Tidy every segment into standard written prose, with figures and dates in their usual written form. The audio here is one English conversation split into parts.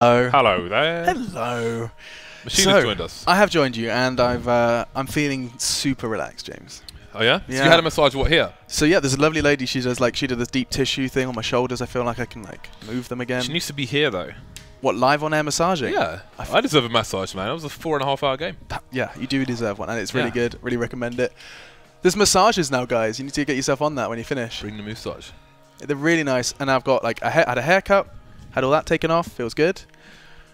Oh. Hello there. Hello. Machine has joined us. I have joined you, and I'm feeling super relaxed, James. Oh yeah? Yeah. So you had a massage what here? So yeah, there's a lovely lady. She did this deep tissue thing on my shoulders. I feel like I can move them again. She needs to be here though. What, live on air massaging? Yeah. I deserve a massage, man. It was a 4.5-hour game. Yeah, you do deserve one, and it's really good. Really recommend it. There's massages now, guys. You need to get yourself on that when you finish. Bring the massage. They're really nice, and I've got had a haircut, had all that taken off. Feels good.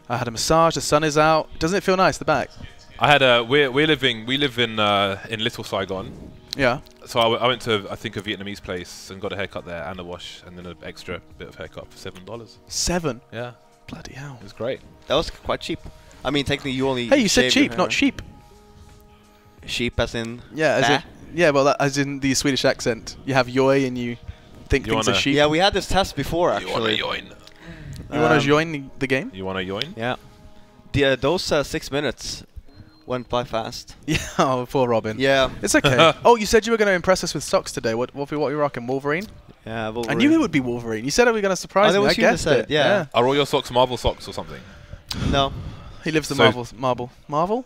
I had a massage. The sun is out. Doesn't it feel nice? The back. I had a we live in Little Saigon. Yeah. So I went to a Vietnamese place and got a haircut there and a wash and then an extra bit of haircut for $7. 7. Yeah. Bloody hell. It was great. That was quite cheap. I mean, technically you only. Hey, you said cheap, not sheep. Sheep as in. Yeah, as in. Yeah, well, as in the Swedish accent. You have yoy and you think things are sheep. Yeah, we had this test before actually. You wanna join? You want to join the game? You wanna join? Yeah. Those 6 minutes went by fast. Yeah, oh, poor Robin. Yeah. It's okay. Oh, you said you were going to impress us with socks today. What were you rocking? Wolverine? Yeah, Wolverine. I knew it would be Wolverine. You said it was going to surprise me. I guessed it. Yeah. Are all your socks Marvel socks or something? No. He lives the Marvel.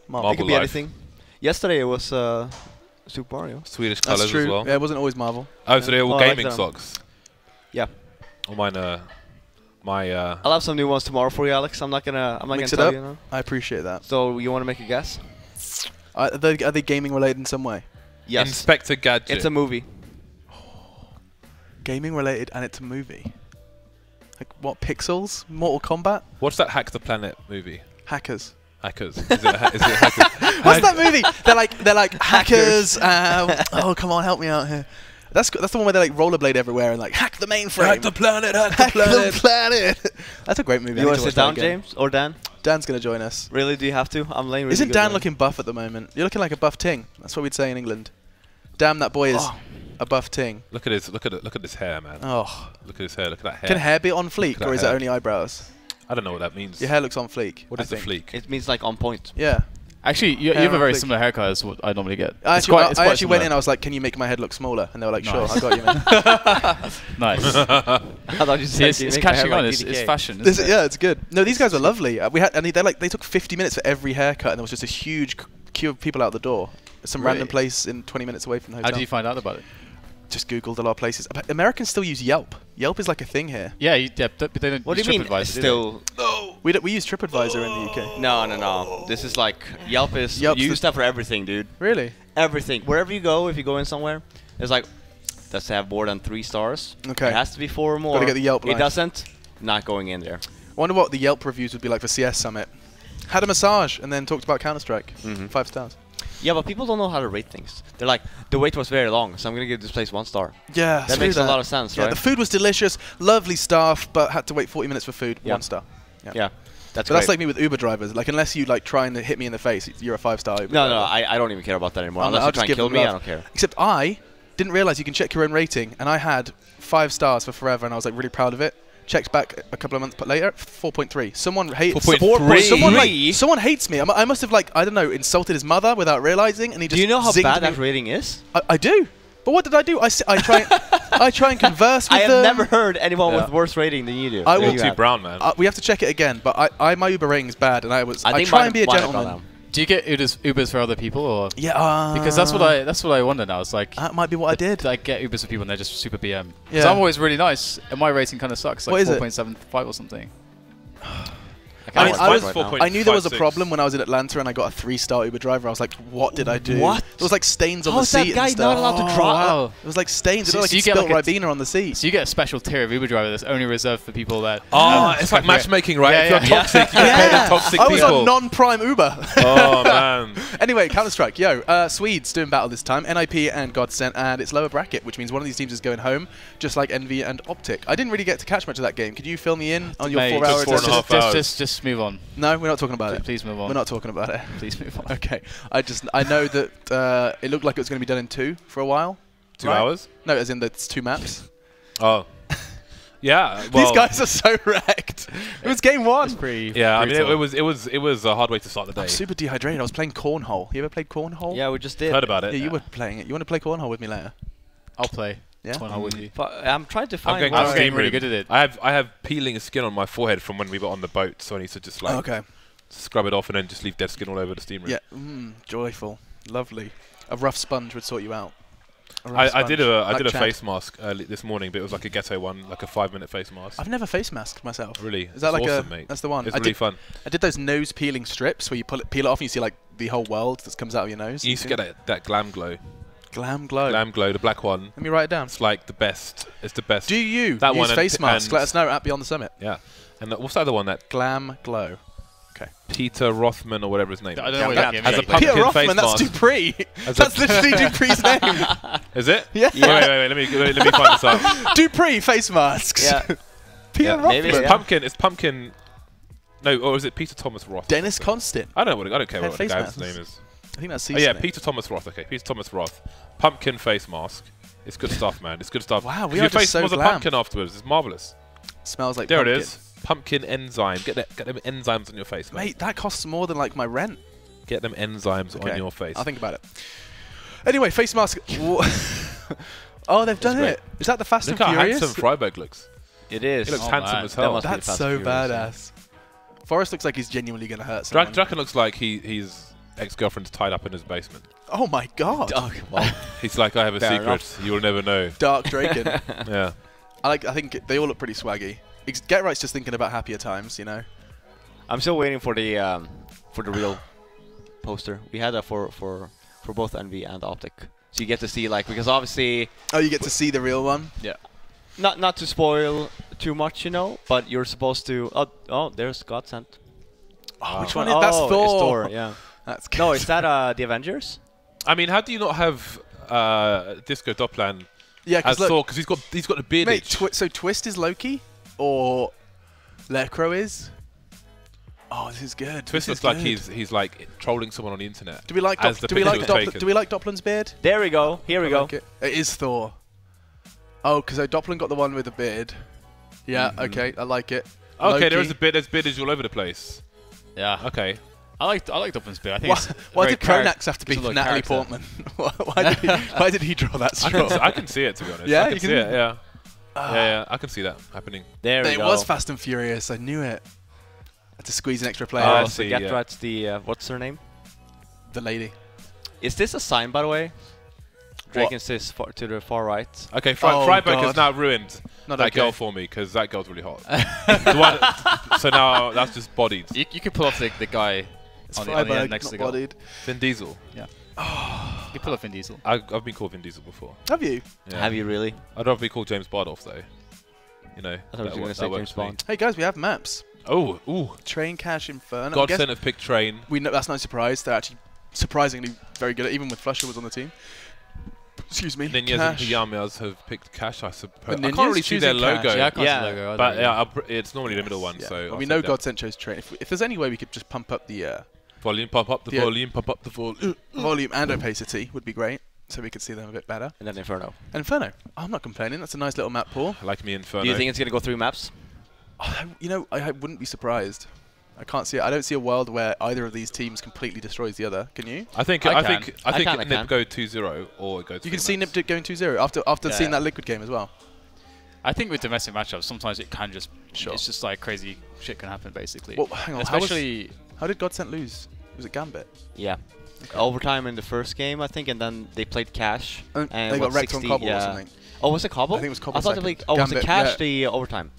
It could be anything. Yesterday it was Super Mario. Swedish colours as well. Yeah, it wasn't always Marvel. Oh, so they're all gaming socks. Yeah. All mine I'll have some new ones tomorrow for you, Alex. I'm not gonna Mix it tell up. you now. I appreciate that. So you want to make a guess? Are they gaming related in some way? Yes. Inspector Gadget. It's a movie. Gaming related, and it's a movie. Like what? Pixels? Mortal Kombat? What's that Hack the Planet movie? Hackers. Hackers. Is it hackers? What's that movie? They're like hackers. Oh, come on, help me out here. That's the one where they rollerblade everywhere and hack the mainframe. Hack the planet. Hack the planet. That's a great movie. You want to sit down, James or Dan? Dan's gonna join us. Really? Do you have to? I'm laying. Really Isn't Dan looking buff at the moment? You're looking like a buff ting. That's what we'd say in England. Damn, that boy is a buff ting. Look at his hair, man. Oh. Look at his hair. Look at that hair. Can hair be on fleek, or is it only eyebrows? I don't know what that means. Your hair looks on fleek. What is the fleek? It means on point. Yeah. Actually, you have a very similar haircut as what I normally get. I actually went in. I was like, "Can you make my head look smaller?" And they were like, "Sure, I got you, man." Nice. I thought you said it's catching on. It's fashion. Yeah, it's good. No, these guys were lovely. They took 50 minutes for every haircut, and there was just a huge queue of people out the door. Some random place in 20 minutes away from the hotel. How did you find out about it? Just Googled a lot of places. Americans still use Yelp. Yelp is like a thing here. Yeah, but they don't. What do you mean? Still, no. We use TripAdvisor in the UK. No. This is Yelp is. You use that for everything, dude. Really? Everything. Wherever you go, if you go in somewhere, it's does it have more than 3 stars? Okay. It has to be 4 or more. Gotta get the Yelp. It doesn't. Not going in there. I wonder what the Yelp reviews would be like for CS Summit. Had a massage and then talked about Counter-Strike. 5 stars. Yeah, but people don't know how to rate things. They're like, the wait was very long, so I'm gonna give this place 1 star. Yeah, that makes a lot of sense, right? The food was delicious, lovely staff, but had to wait 40 minutes for food. 1 star. Yeah. That's like me with Uber drivers. Unless you try and hit me in the face, you're a 5-star Uber driver. No, I don't even care about that anymore. Unless you try and kill me, I don't care. Except I didn't realize you can check your own rating, and I had 5 stars for forever, and I was really proud of it. Checked back a couple of months later, 4.3. Someone hates. 4.3. Someone hates me. I must have I don't know, insulted his mother without realizing, and he just. Do you know how bad that rating is? I do. But what did I do? I try and converse with them. I have never heard anyone with worse rating than you do. I will too brown, man. We have to check it again. But my Uber rating is bad, and I try and be a gentleman. Do you get Ubers for other people, or because that's what I wonder now. It's that might be what I did. I get Ubers for people and they're just super BM. Because I'm always really nice, and my rating kind of sucks, like 4.75 or something. I knew there was a problem when I was in Atlanta and I got a 3-star Uber driver. I was like, what did I do? What? There was stains on the seat. How's that guy not allowed to drive? Wow. It was stains. So it you spilled Ribena on the seat. So you get a special tier of Uber driver that's only reserved for people that. Oh, it's like matchmaking, right? If you're toxic, you pay the toxic people. I was on non-prime Uber. Oh man. Anyway, Counter-Strike. Swedes doing battle this time. NiP and GODSENT, and it's lower bracket, which means one of these teams is going home, just like Envy and Optic. I didn't really get to catch much of that game. Could you fill me in on your 4 hours? 4.5 hours. Just move on. No, we're not talking about it. Please move on. We're not talking about it. Please move on. Okay. I know that it looked like it was going to be done in 2 for a while. 2 hours? No, as in that's 2 maps. Oh. Yeah. Well, these guys are so wrecked. It was game 1. Yeah, I mean it was a hard way to start the day. I'm super dehydrated. I was playing cornhole. You ever played cornhole? Yeah, we just did. Heard about it. Yeah, you were playing it. You want to play cornhole with me later? I'll play. Yeah. How would you? But I'm trying to find. going where- to I'm getting steam really room. good at it. I have peeling skin on my forehead from when we were on the boat, so I need to just like Okay. scrub it off and then just leave dead skin all over the steam room. Yeah. Joyful. Lovely. A rough sponge would sort you out. I did a Like Chad. face mask this morning, but it was like a ghetto one, like a 5-minute face mask. I've never face masked myself. Really? Is that It's like awesome, a? mate. That's the one. It's I really did, fun. I did those nose peeling strips where you peel it off and you see like the whole world that comes out of your nose. You used to get that glam glow. Glam glow. Glam glow, the black one. Let me write it down. It's like the best. It's the best. Do you That use one face and- masks? and- Let us know at Beyond the Summit. Yeah. And what's the other one? That Glam glow. Okay. Peter Rothman or whatever his name. I don't is. know what that- that has a means. pumpkin Peter face Rothman, that's mask. Dupree. As That's a- literally Dupree's name. Is it? Yeah. Wait. Let me find this out. Dupree face masks. Yeah. Peter Yeah. Rothman. Maybe, It's yeah. pumpkin. It's pumpkin. No, or is it Peter Thomas Roth? Dennis Constant. I don't care Had what the face guy's masks. name is. I think that's Oh yeah, Peter Thomas Roth. Okay, Peter Thomas Roth. Pumpkin face mask. It's good stuff, man. It's good stuff. Wow, we 'Cause are your just face so smells of glam. pumpkin afterwards. It's marvelous. Smells like There pumpkin. it is. Pumpkin enzyme. Get them enzymes on your face, mate. Mate, that costs more than like my rent. Get them enzymes Okay. on your face. I'll think about it. Anyway, face mask. Oh, they've done great. it. Is that the Fast Look and how Furious? handsome Freiberg looks. It is. He looks Oh, handsome man. as That hell. must be That's Fast so and Furious, badass. Forrest looks like he's genuinely going to hurt someone. Draken looks like he's ex-girlfriend's tied up in his basement. Oh my god. Well, He's like, I have a Fair secret. enough. You'll never know. Dark Draken. Yeah. I think they all look pretty swaggy. Get Right's just thinking about happier times, you know. I'm still waiting for the real poster. We had that for both Envy and Optic, so you get to see because obviously Oh, you get to see the real one. Yeah. not to spoil too much, but you're supposed to. Oh, there's GODSENT. Oh, which one is that's Thor? It's Thor, yeah. That's good. No, is that the Avengers? I mean, how do you not have Disco Doplan Yeah, as because Thor? Because he's got the beard mate, itch. so Twist is Loki, or Lecro is. Oh, this is good. Twist This is looks like good. he's like trolling someone on the internet. Do we like as the do we picture like was taken. do we like Doplin's beard? There we go. Here we I go. like it. It is Thor. Oh, because Doplin got the one with the beard. Yeah. Okay, I like it. Okay, Loki. there's beardage all over the place. Yeah. Okay. I like Dublin's beard. I think Why it's did Pronax have to be it's a lot of Natalie character. Portman? why did he draw that straw? I can see it, to be honest. Yeah, I can you see can- it. Yeah. Yeah, I can see that happening. There we It go. was Fast and Furious. I knew it. Had to squeeze an extra player. I Oh, so see, Get yeah. Right's the what's her name? The lady. Is this a sign, by the way? Draken says to the far right. Okay, Oh, Freiberg God. has now ruined Not that okay. girl for me because that girl's really hot. So now that's just bodied. You could pull off the guy It's on the end Freiberg, next to not the goal. bodied. Vin Diesel. You could pull off Vin Diesel. I've been called Vin Diesel before. Have you? Yeah. Have you really? I'd rather be called James Bardolph though. You know. I thought you were going to that say works James for me. Bond. Hey guys, we have maps. Oh, ooh. Train, Cash, Inferno. I guess GODSENT have picked Train. we know that's no surprise. They're actually surprisingly very good. Even with Flusher was on the team. Excuse me. Ninjas and Cash. Pyjamas have picked Cash, I suppose. The I can't Ninjas really see their choosing Cash. logo. Yeah, I can't see Yeah, the logo either, But really. yeah, it's normally the middle one, Yeah. so Well, I'll we take know that. GODSENT chose Train. If there's any way we could just pump up the Volume, pump up the Yeah. volume, pump up the volume. volume and opacity, would be great. So we could see them a bit better. And then Inferno. And Inferno. Oh, I'm not complaining. That's a nice little map, Paul. I like me Inferno. Do you think it's going to go through maps? You know, I wouldn't be surprised. I can't see. I don't see a world where either of these teams completely destroys the other. Can you? I think I NiP can. go 2-0 or it goes. You can see NiP going 2-0 after Yeah. seeing that Liquid game as well. I think with domestic matchups, sometimes it can just Sure. it's just like crazy shit can happen basically. Well, hang on. Especially How did GODSENT lose? Was it Gambit? Yeah. Overtime in the first game, I think, and then they played Cash. And they got what, wrecked on 60, Cobble or yeah. something. Oh, was it Cobble? I think it was Cobble I thought they second. played, was it Gambit, Cash yeah. the overtime?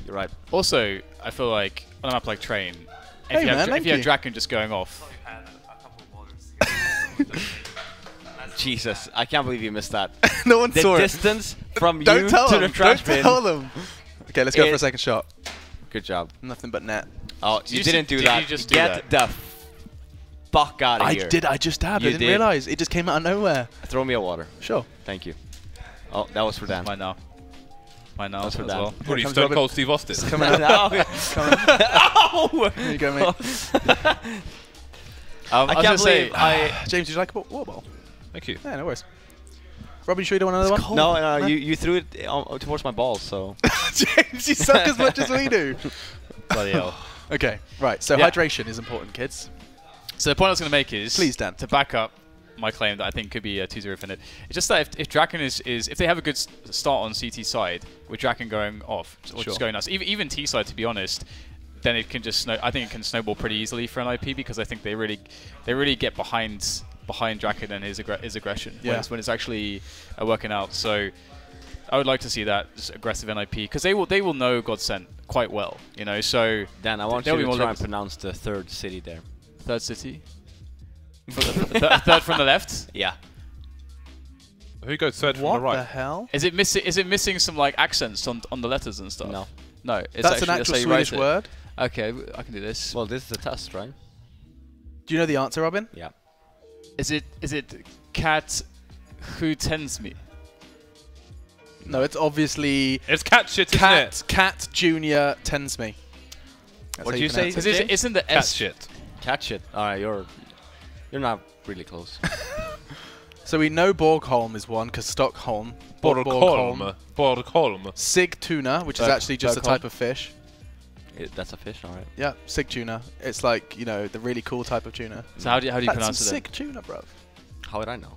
You're right. also I feel like on a map like Train, Hey, if you man, have, thank if you have you. Draken just going off, Jesus, I can't believe you missed that. No one The saw it. distance from you Don't tell to them. the trash Don't bin. tell them. Okay, let's go for a It- second shot. Good job. Nothing but net. Oh, Did you you didn't see- do did that. you just do Get the fuck out of I here. did. I just dabbed. You I didn't did. realize. It just came out of nowhere. Throw me a water. Sure. Thank you. Oh, that was for Dan. mine now. Mine now That's as for Dan. well. What are you, Comes Stone Robin. Cold Steve Austin? Coming out. Oh! There you go, mate. I was gonna say James, would you like a water bottle? Thank you. Yeah, no worries. Robin, you sure you don't want another one? No, you threw it towards my balls, so. James, you suck as much as we do. bloody hell. Okay, right. So Yeah. hydration is important, kids. So the point I was going to make is Please, Dan. to back up my claim that I think could be a 2-0 for NiP. It's just that if Draken is if they have a good start on CT side with Draken going off or just going nuts, even T side to be honest, then it can just I think it can snowball pretty easily for NiP because I think they really get behind Draken and his aggression when it's actually working out. So I would like to see that aggressive NiP because they will know GODSENT quite well, you know. So Dan, I want you to try and pronounce the third city there. Third city. Third from the left. Yeah. Who goes third from the right? What the hell? Is it missing some like accents on the letters and stuff? No. No. That's an actual Swedish word. Okay, I can do this. Well, this is the test, right? Do you know the answer, Robin? Yeah. Is it cat who tends me? No, it's obviously cat shit, isn't it? Cat Junior tends me. What did you say? Isn't the cat S shit? Cat shit. All right, you're not really close. So we know Borgholm is one because Stockholm. Borgholm. Sigtuna, which is actually just a type of fish. That's a fish, all right. Yeah, Sigtuna. It's like, you know, the really cool type of tuna. So how do you pronounce it? Sig tuna, bruv. How would I know?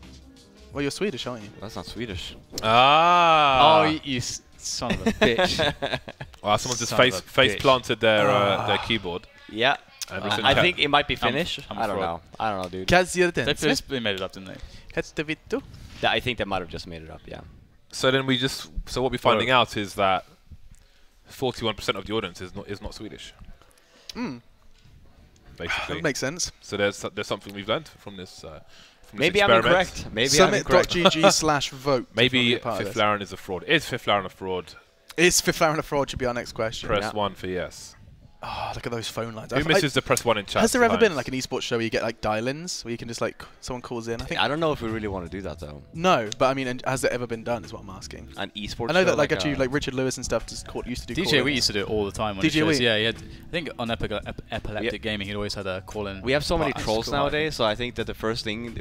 Well, you're Swedish, aren't you? That's not Swedish. Ah. Oh, you son of a bitch. Wow, someone just face planted their keyboard. Yeah. I think it might be Finnish. I don't know. I don't know, dude. They made it up, didn't they? I think they might have just made it up, yeah. So then so what we're finding out is that 41% of the audience is not Swedish. Basically. That makes sense. So there's something we've learned from this. Maybe I'm incorrect. Maybe Summit.gg/vote. Maybe Fifth Laren is a fraud. Is Fifth Laren a fraud? Is Fifth Laren a fraud? Should be our next question. Press 1 for yes. Oh, look at those phone lines. Who misses the press 1 in chat? Has there ever been like an esports show where you get like dial-ins, where you can just like someone calls in? I don't know if we really want to do that though. No, but I mean, has it ever been done? Is what I'm asking. An esports. I know that like actually like Richard Lewis and stuff used to do. DJ Wee used to do it all the time. On DJ Wee. Yeah, I think on Epileptic Gaming, he'd always had a call in. We have so many trolls nowadays, so I think that the first thing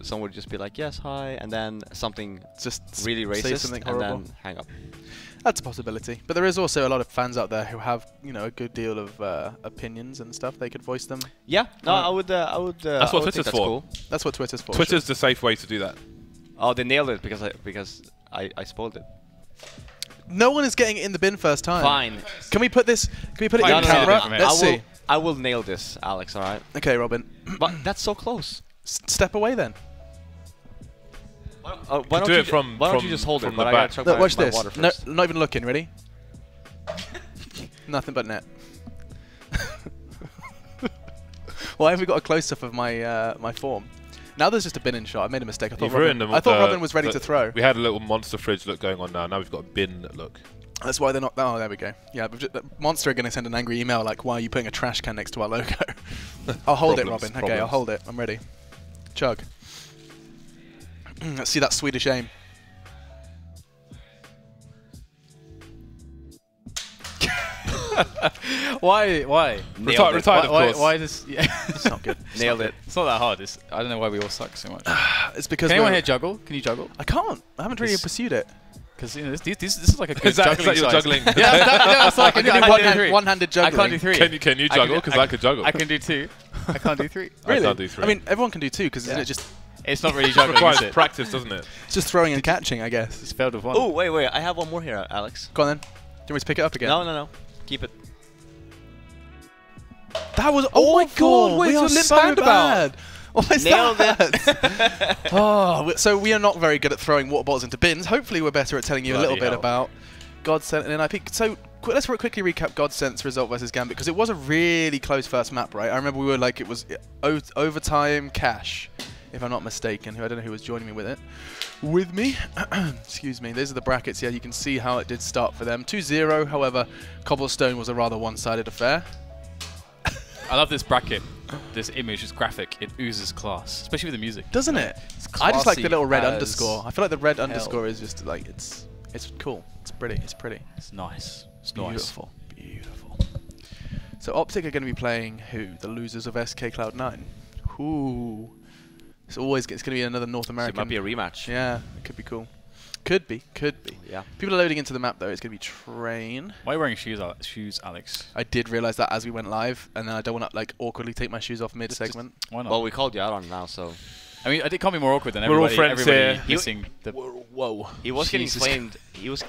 someone would just be like, yes, hi, and then something just really racist, and then hang up. That's a possibility, but there is also a lot of fans out there who have, you know, a good deal of opinions and stuff. They could voice them. Yeah, no, I would. That's what Twitter's for. Cool. That's what Twitter's for. Twitter's the safe way to do that. Oh, they nailed it because I spoiled it. No one is getting it in the bin first time. Fine. Can we put this? Can we put it in camera? Let's see. I will nail this, Alex. All right. Okay, Robin. But that's so close. Step away then. Why don't you just hold it? But I gotta look, watch this. No, not even looking. Ready? Nothing but net. Why have we got a close-up of my my form? Now there's just a bin-in shot. I made a mistake. I thought Robin was ready to throw. We had a little monster fridge look going on now. Now we've got a bin look. That's why they're not. Oh, there we go. Yeah, but Monster are going to send an angry email like, "Why are you putting a trash can next to our logo?" I'll hold it, Robin. Okay, I'll hold it. I'm ready. Chug. Let's see that Swedish aim. Why? Retired, of course. Why this? Yeah. It's not good. Nailed it. It's not that hard. I don't know why we all suck so much. It's because. Can anyone here juggle? Can you juggle? I can't. I haven't really pursued it. Because you know, this is like a good juggling you're juggling? Yeah, it's like I can do one-handed juggling. I can't do 3. Can you juggle? Because I could juggle. I can do 2. I can't do 3. Really? I can't do 3. I mean, everyone can do 2 because isn't it just... It's not really juggling, requires is it? practice, doesn't it? It's just throwing and catching, I guess. It's failed with 1. Oh, wait. I have one more here, Alex. Go on then. Do you want me to pick it up again? No. Keep it. That was... Oh my god! What we are is so bad! What is Nailed that? Oh, so we are not very good at throwing water bottles into bins. Hopefully we're better at telling you a little bit about GODSENT and NiP. So let's quickly recap GODSENT's result versus Gambit, because it was a really close first map, right? I remember we were like, it was overtime cash, if I'm not mistaken. I don't know who was joining me with it. With me. Excuse me. These are the brackets. Yeah, you can see how it did start for them. 2-0. However, Cobblestone was a rather one-sided affair. I love this bracket. This image, this graphic, it oozes class, especially with the music. Doesn't it? I just like the little red underscore. I feel like the red underscore is just like, it's cool. It's pretty. It's pretty. It's nice. It's beautiful. Nice. Beautiful. So Optic are going to be playing who? The losers of SK Cloud9. Ooh. It's going to be another North American. So it might be a rematch. Yeah, it could be cool. Could be. Yeah. People are loading into the map though. It's going to be Train. Why are you wearing shoes, Alex? I did realize that as we went live, and then I don't want to like awkwardly take my shoes off mid-segment. Why not? Well, we called you out on it now, so. I mean, it can't be more awkward than We're all everybody, friends here. missing the... Whoa. He was getting Jesus. flamed. He was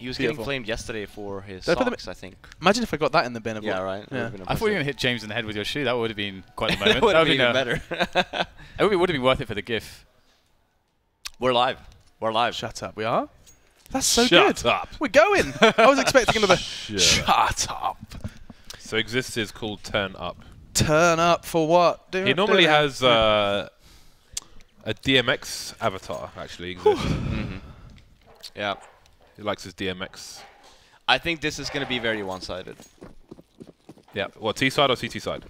getting Beautiful. flamed yesterday for his Did I put them socks, I think. Imagine if I got that in the bin of Yeah, what- right. Yeah. I thought you were going to hit James in the head with your shoe. That would have been quite the moment. That would have been been even better. It would have been worth it for the GIF. We're live. We're live. Shut up. We are? That's so Shut good. up. We're going. I was expecting another. Shut Shut up. So Exist is called Turn Up. Turn up for what? He normally has a DMX avatar, actually. Exist. Yeah. He likes his DMX. I think this is going to be very one-sided. Yeah. What, T side or CT side?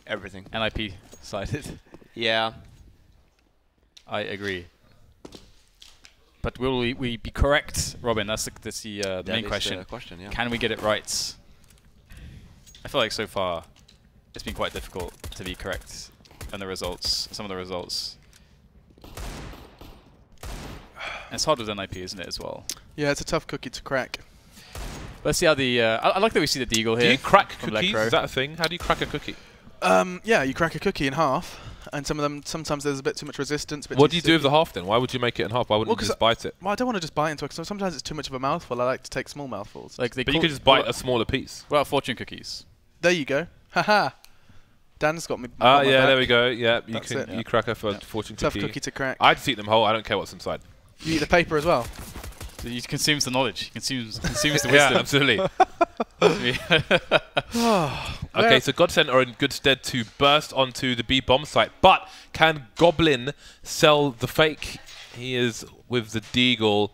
Everything. NiP sided. Yeah. I agree. But will we be correct, Robin? That's the That main is question. the question, yeah. Can we get it right? I feel like so far it's been quite difficult to be correct on the results. Some of the results. And it's hard with NiP, isn't it, as well? Yeah, it's a tough cookie to crack. Let's see how the... I like that we see the Deagle here. Do you crack from cookies? Lecro. Is that a thing? How do you crack a cookie? Yeah, you crack a cookie in half, and some of them, sometimes there's a bit too much resistance. What do you do with the half then? Why would you make it in half? Why wouldn't Well, you 'cause just bite it? Well, I don't want to just bite into it, because sometimes it's too much of a mouthful. I like to take small mouthfuls. Like they But you call- could just bite a smaller piece. Well, fortune cookies. There you go. Haha. Dan's got me. Ah, got my yeah, back. there we go. Yeah, you That's can it. you crack her for Yeah. fortune Tough cookie. cookie to crack. I just eat them whole. I don't care what's inside. You eat the paper as well. So he consumes the knowledge. He consumes the Yeah, wisdom. absolutely. Oh, Okay, so GODSENT are in good stead to burst onto the B bomb site, but can Goblin sell the fake? He is with the Deagle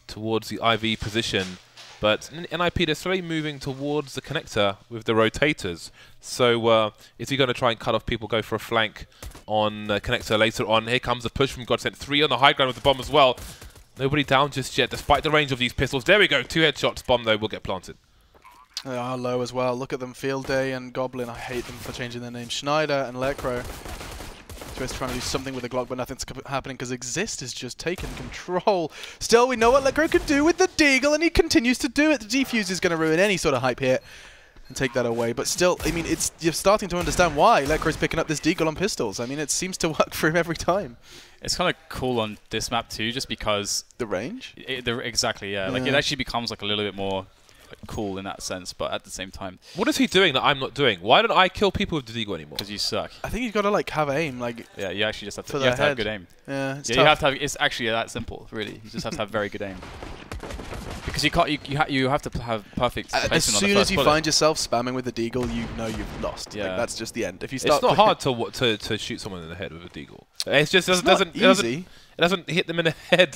towards the IV position, but NiP, they're slowly moving towards the connector with the rotators. So is he going to try and cut off people, go for a flank on connector later on? Here comes a push from GODSENT. 3 on the high ground with the bomb as well. Nobody down just yet, despite the range of these pistols. There we go, 2 headshots. Bomb, though, will get planted. They are low as well. Look at them, Field Day and Goblin. I hate them for changing their name. Schneider and Lecro. Twist trying to do something with the Glock, but nothing's happening because Exist has just taken control. Still, we know what Lecro can do with the Deagle, and he continues to do it. The defuse is going to ruin any sort of hype here and take that away. But still, I mean, you're starting to understand why Lecro's picking up this Deagle on pistols. I mean, it seems to work for him every time. It's kind of cool on this map too, just because... The range? Exactly, yeah. Like, it actually becomes like a little bit more cool in that sense, but at the same time... What is he doing that I'm not doing? Why don't I kill people with the Deagle anymore? Because you suck. I think you've got to, like, have aim. Like, Yeah, you actually just have For to, the you have, to have head. good aim. yeah, it's Yeah, tough. you have to have... It's actually that simple, really. You just have to have very good aim. Because you can't... You have to have perfect placement As on the soon first as you bullet. find yourself spamming with the Deagle, you know you've lost. Yeah. Like, that's just the end. If you start It's not hard to shoot someone in the head with a Deagle. It's just It's doesn't not easy. it doesn't hit them in the head.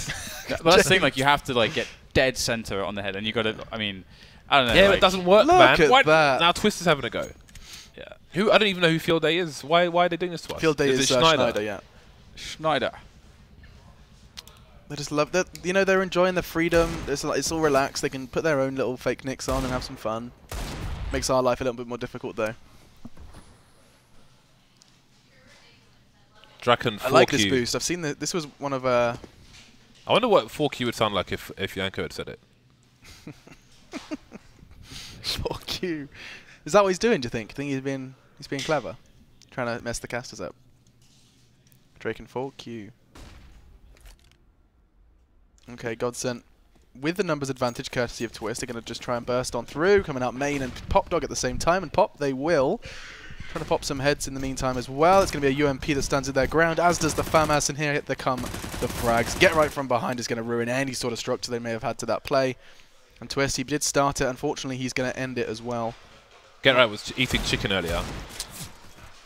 But that's the thing, like, you have to, like, get dead center on the head, and you got to... I mean... I don't know. Yeah, like, it doesn't work, Look man. at Why that. Now Twist is having a go. Yeah. I don't even know who Field Day is. Why are they doing this to us? Field Day is it Schneider, yeah. Schneider. They just love that. You know, they're enjoying the freedom. It's all relaxed. They can put their own little fake nicks on and have some fun. Makes our life a little bit more difficult, though. Draken 4Q. I like this boost. I've seen this was one of I wonder what 4Q would sound like if Yanko had said it. 4Q. Is that what he's doing? Do you think? Think he's being clever, trying to mess the casters up? Drake and 4Q. Okay, GODSENT with the numbers advantage courtesy of Twist. They're going to just try and burst on through, coming out main and Pop Dog at the same time, and Pop they will. Trying to pop some heads in the meantime as well. It's going to be a UMP that stands at their ground, as does the FAMAS, and here they come the frags. Get right from behind is going to ruin any sort of structure they may have had to that play. And Twist, he did start it. Unfortunately, he's going to end it as well. Get Right was eating chicken earlier.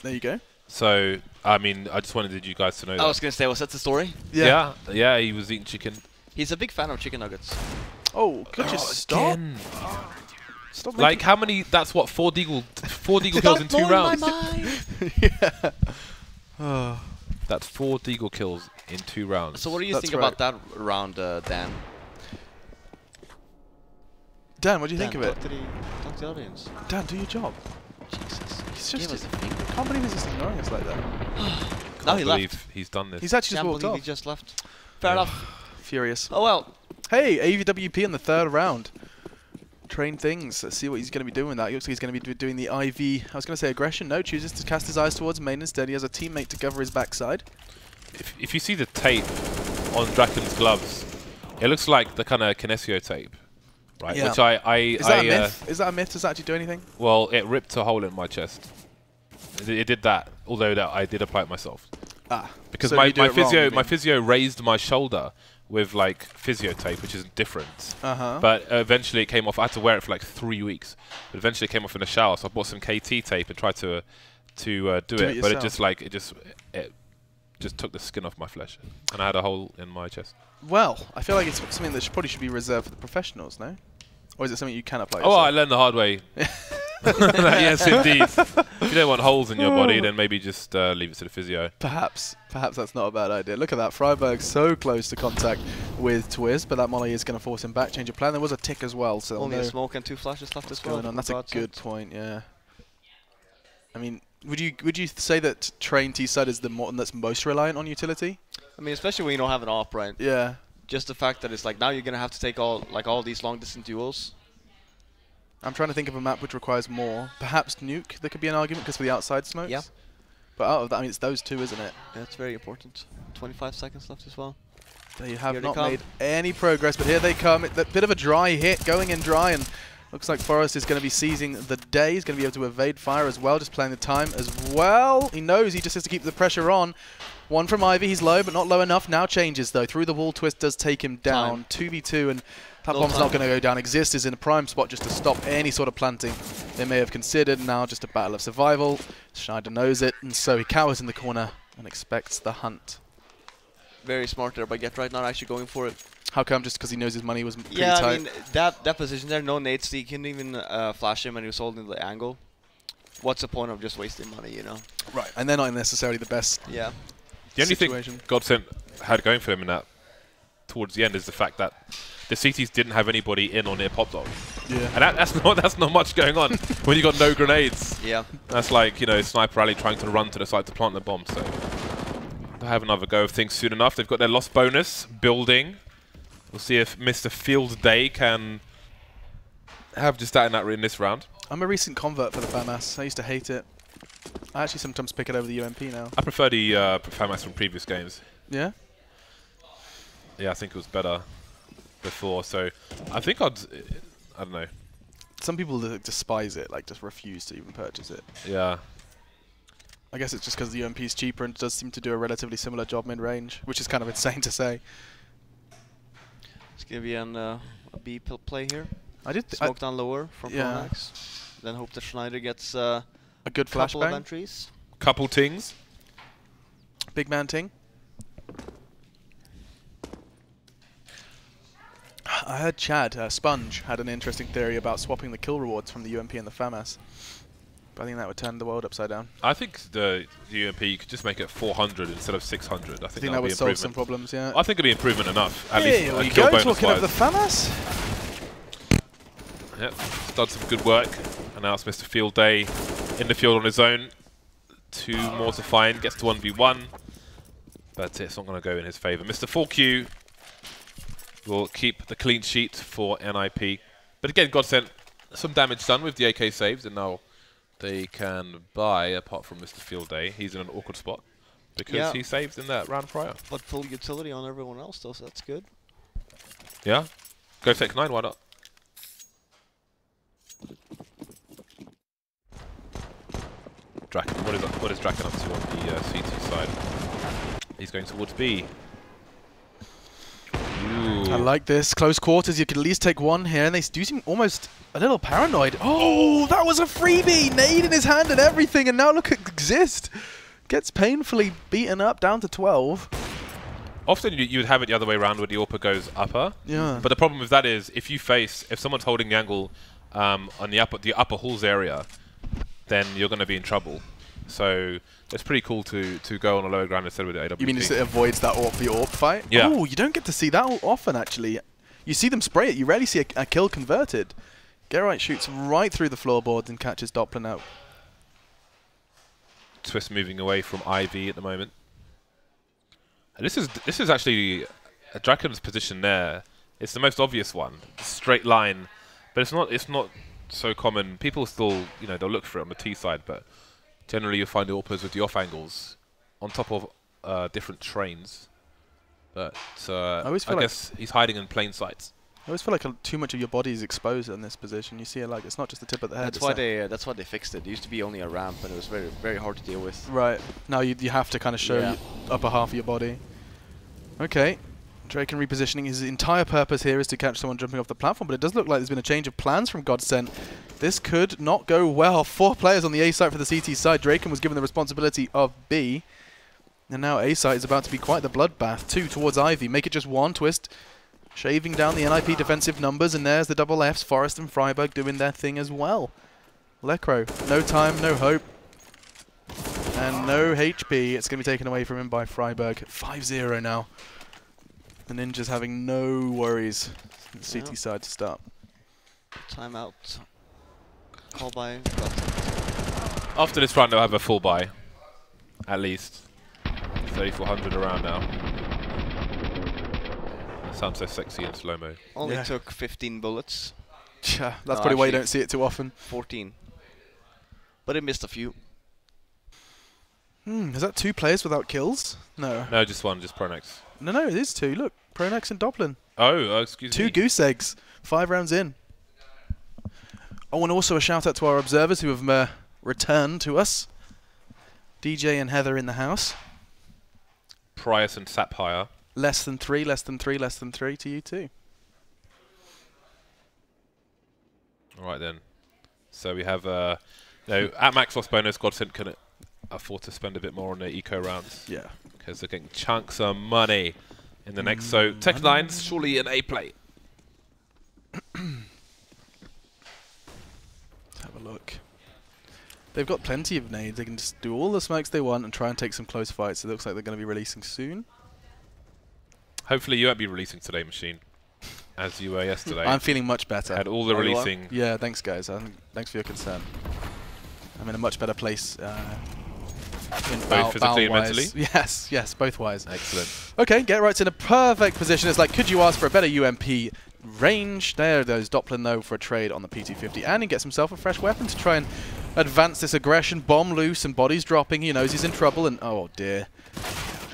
There you go. So, I mean, I just wanted you guys to know that. I was going to say, was that the story? Yeah, he was eating chicken. He's a big fan of chicken nuggets. Oh, could you stop? Again. Stop Like, how many? That's what, 4 Deagle kills in 2 rounds. yeah. Oh. That's 4 Deagle kills in 2 rounds. So what do you That's think about that round, Dan? Dan, what do you think of it? Talk to the audience. Dan, do your job. Jesus. He's Give just. us a finger. I can't believe he's just ignoring us like that. Now he believe left. he's done this. He's actually just Can't walked believe off. he just left. Fair enough. Furious. Oh well. Hey, AVWP in the 3rd round. Train things. Let's see what he's going to be doing with that. He looks like he's going to be doing the IV. I was going to say aggression. No, chooses to cast his eyes towards main instead. He has a teammate to cover his backside. if you see the tape on Draken's gloves, it looks like the kind of Kinesio tape, right? Yeah. Which I is that a myth? Is that a myth? Does that actually do anything? Well, it ripped a hole in my chest. It did that, although that I did apply it myself. Ah, because so my wrong, physio raised my shoulder with like physio tape, which isn't different. Uh-huh. But eventually it came off. I had to wear it for like 3 weeks. But eventually it came off in the shower, so I bought some KT tape and tried to do it. But it just took the skin off my flesh, and I had a hole in my chest. Well, I feel like it's something that probably should be reserved for the professionals, no? Or is it something you can apply? Oh, I learned the hard way. Yes, indeed. If you don't want holes in your body, then maybe just leave it to the physio. Perhaps that's not a bad idea. Look at that. Freiberg so close to contact with Twiz, but that molly is going to force him back. Change of plan. There was a tick as well. So only a smoke and 2 flashes left as well. That's a good point, yeah. I mean, would you say that train T-side is the one that's most reliant on utility? I mean, especially when you don't have an op, right? Yeah. Just the fact that it's like now you're going to have to take all these long-distance duels. I'm trying to think of a map which requires more. Perhaps Nuke, there could be an argument because for the outside smokes. Yeah. But out of that, I mean, it's those two, isn't it? That's very important. 25 seconds left as well. They have not made any progress, but here they come. A bit of a dry hit, going in dry, and looks like Forrest is going to be seizing the day. He's going to be able to evade fire as well, just playing the time as well. He knows he just has to keep the pressure on. One from Ivy, he's low, but not low enough. Now changes, though. Through the wall twist does take him down. 2v2, and that bomb's not going to go down. Exist is in a prime spot just to stop any sort of planting they may have considered. Now just a battle of survival. Schneider knows it, and so he cowers in the corner and expects the hunt. Very smart there by Get Right, not actually going for it. How come? Just because he knows his money was pretty tight? Yeah, I mean, that position there, no nades, he couldn't even flash him and he was holding the angle. What's the point of just wasting money, you know? Right, and they're not necessarily the best. Yeah. The only thing GODSENT had going for him in that towards the end is the fact that the CTs didn't have anybody in or near pop dog. Yeah. And that's not much going on when you got no grenades. Yeah. That's like, you know, Sniper Rally trying to run to the side to plant the bomb. So they'll have another go of things soon enough. They've got their lost bonus building. We'll see if Mr. Field Day can have just that in this round. I'm a recent convert for the FAMAS. I used to hate it. I actually sometimes pick it over the UMP now. I prefer the FAMAS from previous games. Yeah? Yeah, I think it was better before. So I think I don't know. Some people despise it, like just refuse to even purchase it. Yeah. I guess it's just because the UMP is cheaper and does seem to do a relatively similar job mid-range, which is kind of insane to say. It's going to be a B play here. I did smoke down lower from Promax. Then hope that Schneider gets a good couple flashbang. Of entries. Couple tings. Big man ting. I heard Chad, Sponge, had an interesting theory about swapping the kill rewards from the UMP and the FAMAS. But I think that would turn the world upside down. I think the UMP, you could just make it 400 instead of 600. I think that would solve some problems, yeah. I think it'd be improvement enough. At Here least we go, talking of the FAMAS. Yep, done some good work. And now it's Mr. Field Day in the field on his own. 2 more to find, gets to 1v1. But it's not going to go in his favour. Mr. 4Q will keep the clean sheet for NiP. But again, GODSENT, some damage done with the AK saves, and now they can buy, apart from Mr. Field Day. He's in an awkward spot because he saved in that round prior. But full utility on everyone else, though, so that's good. Yeah? Go take 9, why not? Draken, what is Draken up to on the CT side? He's going towards B. Ooh. I like this. Close quarters, you could at least take one here, and they do seem almost a little paranoid. Oh, that was a freebie! Nade in his hand and everything, and now look at Exist. Gets painfully beaten up, down to 12. Often you would have it the other way around where the AWP goes upper. Yeah. But the problem with that is if someone's holding the angle on the upper halls area, then you're going to be in trouble. So it's pretty cool to go on a lower ground instead with the AWP. You mean it avoids that AWP fight? Yeah. Oh, you don't get to see that often, actually. You see them spray it. You rarely see a kill converted. Geralt shoots right through the floorboards and catches Doppler now. Twist moving away from Ivy at the moment. And this is actually Draken's position there. It's the most obvious one, straight line, but it's not so common. People still, they'll look for it on the T side, but generally you find the AWPers with the off angles on top of different trains. But I feel guess he's hiding in plain sight. I always feel like too much of your body is exposed in this position. You see it like it's not just the tip of the head. That's why they fixed it. It used to be only a ramp, and it was very hard to deal with. Right. Now you have to kind of show your upper half of your body. Okay. Draken repositioning. His entire purpose here is to catch someone jumping off the platform, but it does look like there's been a change of plans from GODSENT. This could not go well. 4 players on the A site for the CT side. Draken was given the responsibility of B. And now A site is about to be quite the bloodbath. 2 towards Ivy. Make it just 1 twist. Shaving down the NiP defensive numbers, and there's the double Fs. Forest and Freiburg doing their thing as well. Lekro, no time, no hope, and no HP. It's going to be taken away from him by Freiburg. 5-0 now. The Ninjas having no worries. CT side to start. Timeout. Call by. After this round, they'll have a full buy. At least. 3,400 around now. Sounds so sexy in slow-mo. Only took 15 bullets. Yeah, that's probably why you don't see it too often. 14. But it missed a few. Is that 2 players without kills? No. No, just one, just Pronex. No, it is 2. Look, Pronex and Doplin. Oh, excuse me. 2 goose eggs. 5 rounds in. Oh, and also a shout out to our observers who have returned to us. DJ and Heather in the house. Prius and Sapphire. Less than 3, less than 3, less than 3 to you too. All right then. So we have, at max loss bonus, GODSENT can afford to spend a bit more on their eco rounds. Yeah. Because they're getting chunks of money in the next. So Tech9's surely an A play. Let's have a look. They've got plenty of nades. They can just do all the smokes they want and try and take some close fights. It looks like they're going to be releasing soon. Hopefully you won't be releasing today, Machine, as you were yesterday. I'm feeling much better. Had all the releasing. Yeah, thanks guys. Thanks for your concern. I'm in a much better place. Both physically and mentally? Yes, both wise. Excellent. Okay, GetRight's in a perfect position. It's like, could you ask for a better UMP range? There goes Doplin, though, for a trade on the PT-50. And he gets himself a fresh weapon to try and advance this aggression. Bomb loose and bodies dropping. He knows he's in trouble. And, oh, dear.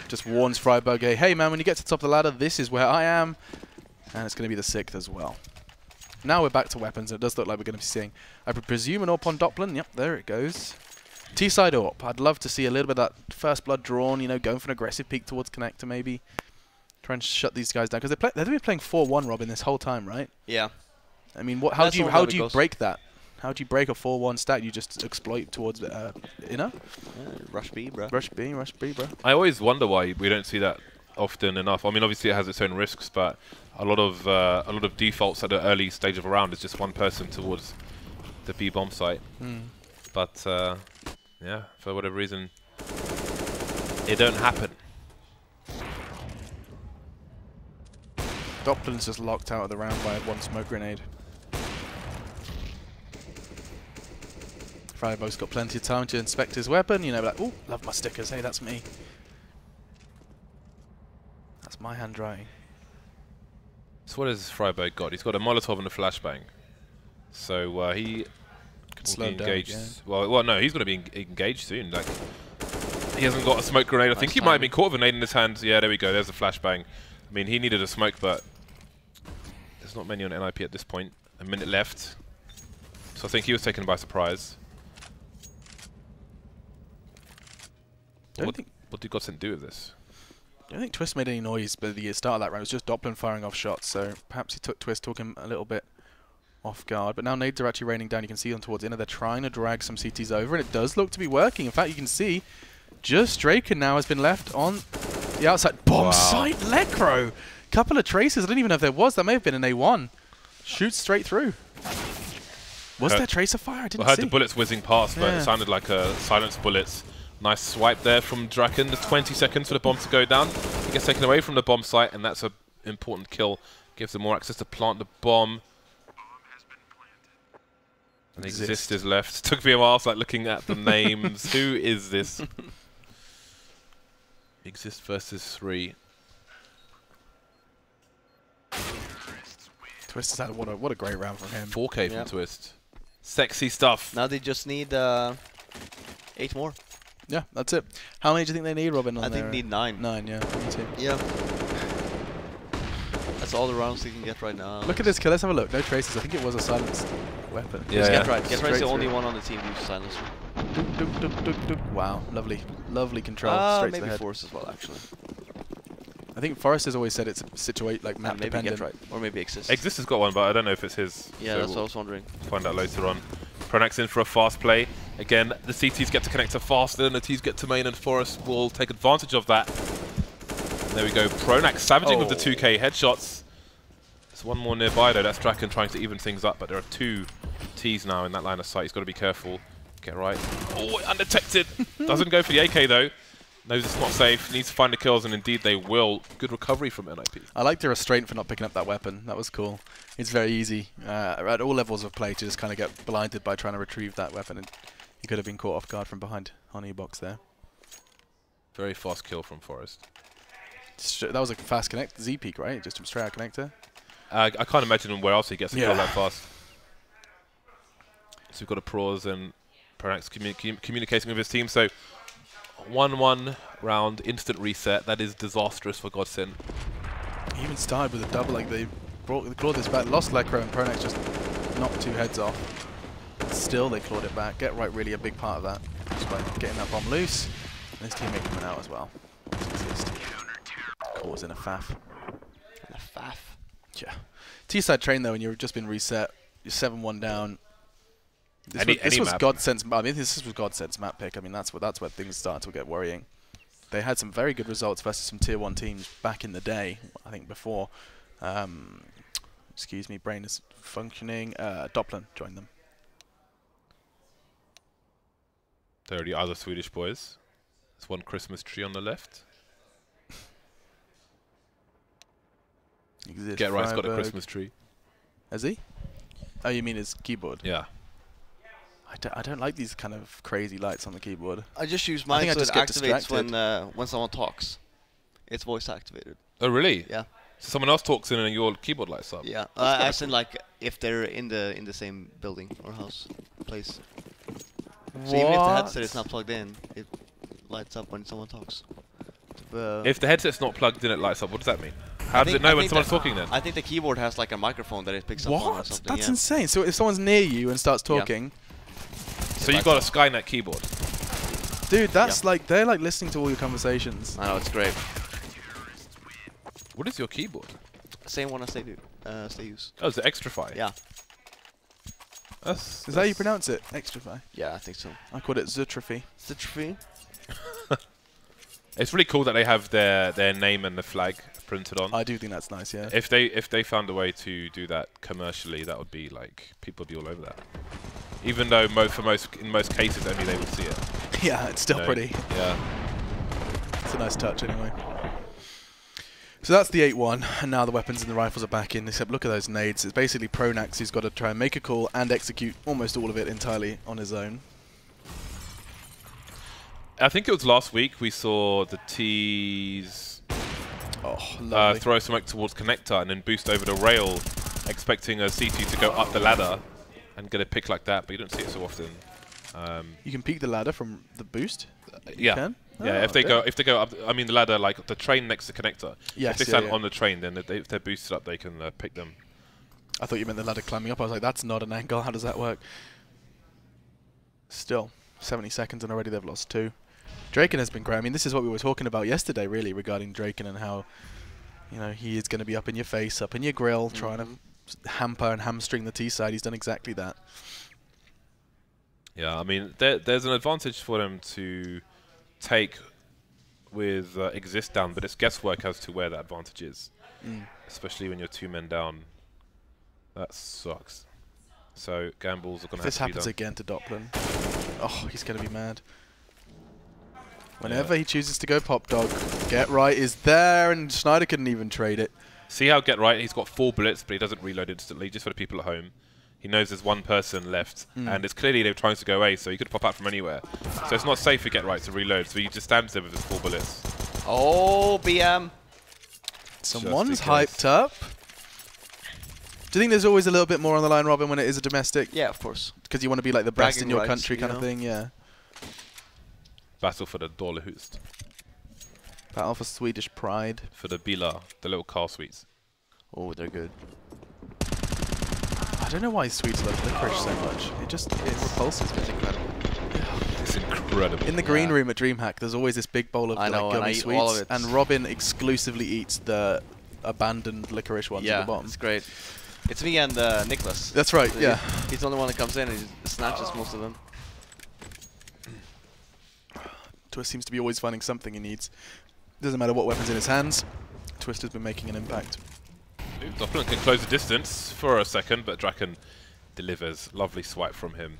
Just warns Freiburg, hey, man, when you get to the top of the ladder, this is where I am. And it's going to be the 6th as well. Now we're back to weapons. It does look like we're going to be seeing, I presume, an AWP on Doplin. Yep, there it goes. T-side AWP. I'd love to see a little bit of that first blood drawn, going for an aggressive peek towards connector maybe. Try and shut these guys down. Because they've been playing 4-1, Robin, this whole time, right? Yeah. I mean, how do you break that? How do you break a 4-1 stack? You just exploit towards inner? Rush B, bro. Rush B, bro. I always wonder why we don't see that often enough. I mean, obviously it has its own risks, but a lot of defaults at the early stage of a round is just one person towards the B bomb site. But yeah, for whatever reason, it don't happen. Doplin's just locked out of the round by 1 smoke grenade. Freiburg's got plenty of time to inspect his weapon, like, ooh, love my stickers, hey, that's me. That's my handwriting. So what has Freiburg got? He's got a Molotov and a flashbang. So he could be engaged. Down, yeah. Well, no, he's going to be engaged soon. Like, he hasn't got a smoke grenade. I think he might have been caught with a nade in his hand. Yeah, there we go. There's the flashbang. I mean, he needed a smoke, but there's not many on NiP at this point. A minute left. So I think he was taken by surprise. What did GODSENT do with this? I don't think Twist made any noise by the start of that round. It was just Doplin firing off shots, so perhaps he took him a little bit off guard. But now nades are actually raining down. You can see them towards inner. They're trying to drag some CTs over, and it does look to be working. In fact, you can see just Draken now has been left on the outside. Bomb site Lekro! Couple of traces. I didn't even know if there was. That may have been an A1. Shoots straight through. Was there tracer fire? I didn't see. I heard the bullets whizzing past, but it sounded like silenced bullets. Nice swipe there from Draken. There's 20 seconds for the bomb to go down. He gets taken away from the bomb site, and that's an important kill. Gives them more access to plant the bomb. And Exist is left. Took me a while, like looking at the names. Who is this? Exist versus 3. Twist has had what a great round from him. 4K from Twist. Sexy stuff. Now they just need 8 more. Yeah, that's it. How many do you think they need, Robin? On I think they need 9. 9, yeah. Me too. Yeah. That's all the rounds they can get right now. Look at this kill. Let's have a look. No traces. I think it was a silenced weapon. Yeah, Just yeah. Get right. Get right's the only through. one on the team who's silenced. Duk, duk, duk, duk, duk. Wow, lovely. Lovely control. Straight to the Maybe head. Force as well, actually. I think Forrest has always said it's situate like map Maybe dependent. Get right. Or maybe Exist. Exist has got one, but I don't know if it's his. Yeah, so that's what I was wondering. Find out later on. Pronax in for a fast play. Again, the CTs get to connector faster than the Ts get to main, and Forest will take advantage of that. And there we go. Pronax savaging with the 2K headshots. There's one more nearby though. That's Draken trying to even things up, but there are 2 Ts now in that line of sight. He's got to be careful. Get right. Oh, undetected. Doesn't go for the AK though. Knows it's not safe. Needs to find the kills, and indeed they will. Good recovery from NiP. I like the restraint for not picking up that weapon. That was cool. It's very easy at all levels of play to just kind of get blinded by trying to retrieve that weapon, and he could have been caught off guard from behind on E-box there. Very fast kill from Forest. That was a fast connect. Z-peak, right? Just a straight out connector. I can't imagine where else he gets a kill that fast. So we've got a Pros and Pronax communicating with his team. So 1-1 round, instant reset. That is disastrous for GODSENT. He even started with a double, like they clawed this back. Lost Lecro and Pronax just knocked 2 heads off. Still they clawed it back. Get right really a big part of that. Just by getting that bomb loose. And his teammate coming out as well. Causing a faff. A faff. Yeah. T-side train though, when you've just been reset, you're 7-1 down. This was GODSENT's. I mean, this was GODSENT's map pick. I mean, that's where things start to get worrying. They had some very good results versus some tier 1 teams back in the day. I think before. Excuse me, brain is functioning. Doppler joined them. There are the other Swedish boys. There's one Christmas tree on the left. Get right's got a Christmas tree. Has he? Oh, you mean his keyboard? Yeah. I don't like these kind of crazy lights on the keyboard. I just use mine so just it get activates when someone talks. It's voice activated. Oh, really? Yeah. So someone else talks in and your keyboard lights up? Yeah. As in, like, if they're in the same building or house, place. So even if the headset is not plugged in, it lights up when someone talks. If the headset's not plugged in, it lights up. What does that mean? How does it know when someone's talking then? I think the keyboard has like a microphone that it picks up on or something. That's insane. So if someone's near you and starts talking... So you've got a Skynet keyboard? Dude, that's like... They're like listening to all your conversations. I know, it's great. What is your keyboard? Same one as they use. Oh, it's the Extrafy? Yeah. Is that how you pronounce it? Extrafy? Yeah, I think so. I called it Zutrafy. Zutrafy? It's really cool that they have their name and the flag printed on. I do think that's nice, yeah. If they found a way to do that commercially, that would be like people would be all over that. Even though in most cases only they would see it. Yeah, it's still pretty. Yeah. It's a nice touch anyway. So that's the 8-1, and now the weapons and the rifles are back in, except look at those nades. It's basically Pronax who's got to try and make a call and execute almost all of it entirely on his own. I think it was last week we saw the T's throw smoke towards connector and then boost over the rail, expecting a C2 to go up the ladder and get a pick like that, but you don't see it so often. You can peek the ladder from the boost? Yeah. You can? Yeah, if they go up, I mean the ladder, like the train next to connector. Yes, if they stand on the train, then if they're boosted up, they can pick them. I thought you meant the ladder climbing up. I was like, that's not an angle. How does that work? Still, 70 seconds and already they've lost 2. Draken has been great. I mean, this is what we were talking about yesterday, really, regarding Draken and how, you know, he is going to be up in your face, up in your grill, trying to hamper and hamstring the T side. He's done exactly that. Yeah, I mean, there's an advantage for them to take with Exist down, but it's guesswork as to where that advantage is, especially when you're 2 men down. That sucks. So gambles are going to have to be done. If this happens again to Doppler, oh, he's going to be mad. Whenever he chooses to go pop dog, Get Right is there, and Schneider couldn't even trade it. See how Get Right, he's got 4 bullets, but he doesn't reload instantly, just for the people at home. He knows there's 1 person left, and it's clearly they're trying to go away, so he could pop out from anywhere. So it's not safe for Get Right to reload, so he just stands there with his 4 bullets. Oh, BM. Someone's hyped up. Do you think there's always a little bit more on the line, Robin, when it is a domestic? Yeah, of course. Because you want to be like the best in your country kind of thing, yeah. Battle for the Dårlighost. Battle for Swedish pride. For the Bilar, the little car sweets. Oh, they're good. I don't know why Swedes love licorice so much. It repulses me. It's incredible. It's incredible. In the green room at DreamHack, there's always this big bowl of I know, like, gummy and I eat sweets, all of it. and Robin exclusively eats the abandoned licorice ones at the bottom. It's great. It's me and Nicholas. That's right. Yeah. He's the only one that comes in and he snatches most of them. Twist seems to be always finding something he needs. Doesn't matter what weapon's in his hands. Twist has been making an impact. Doppelin can close the distance for a second, but Draken delivers. Lovely swipe from him.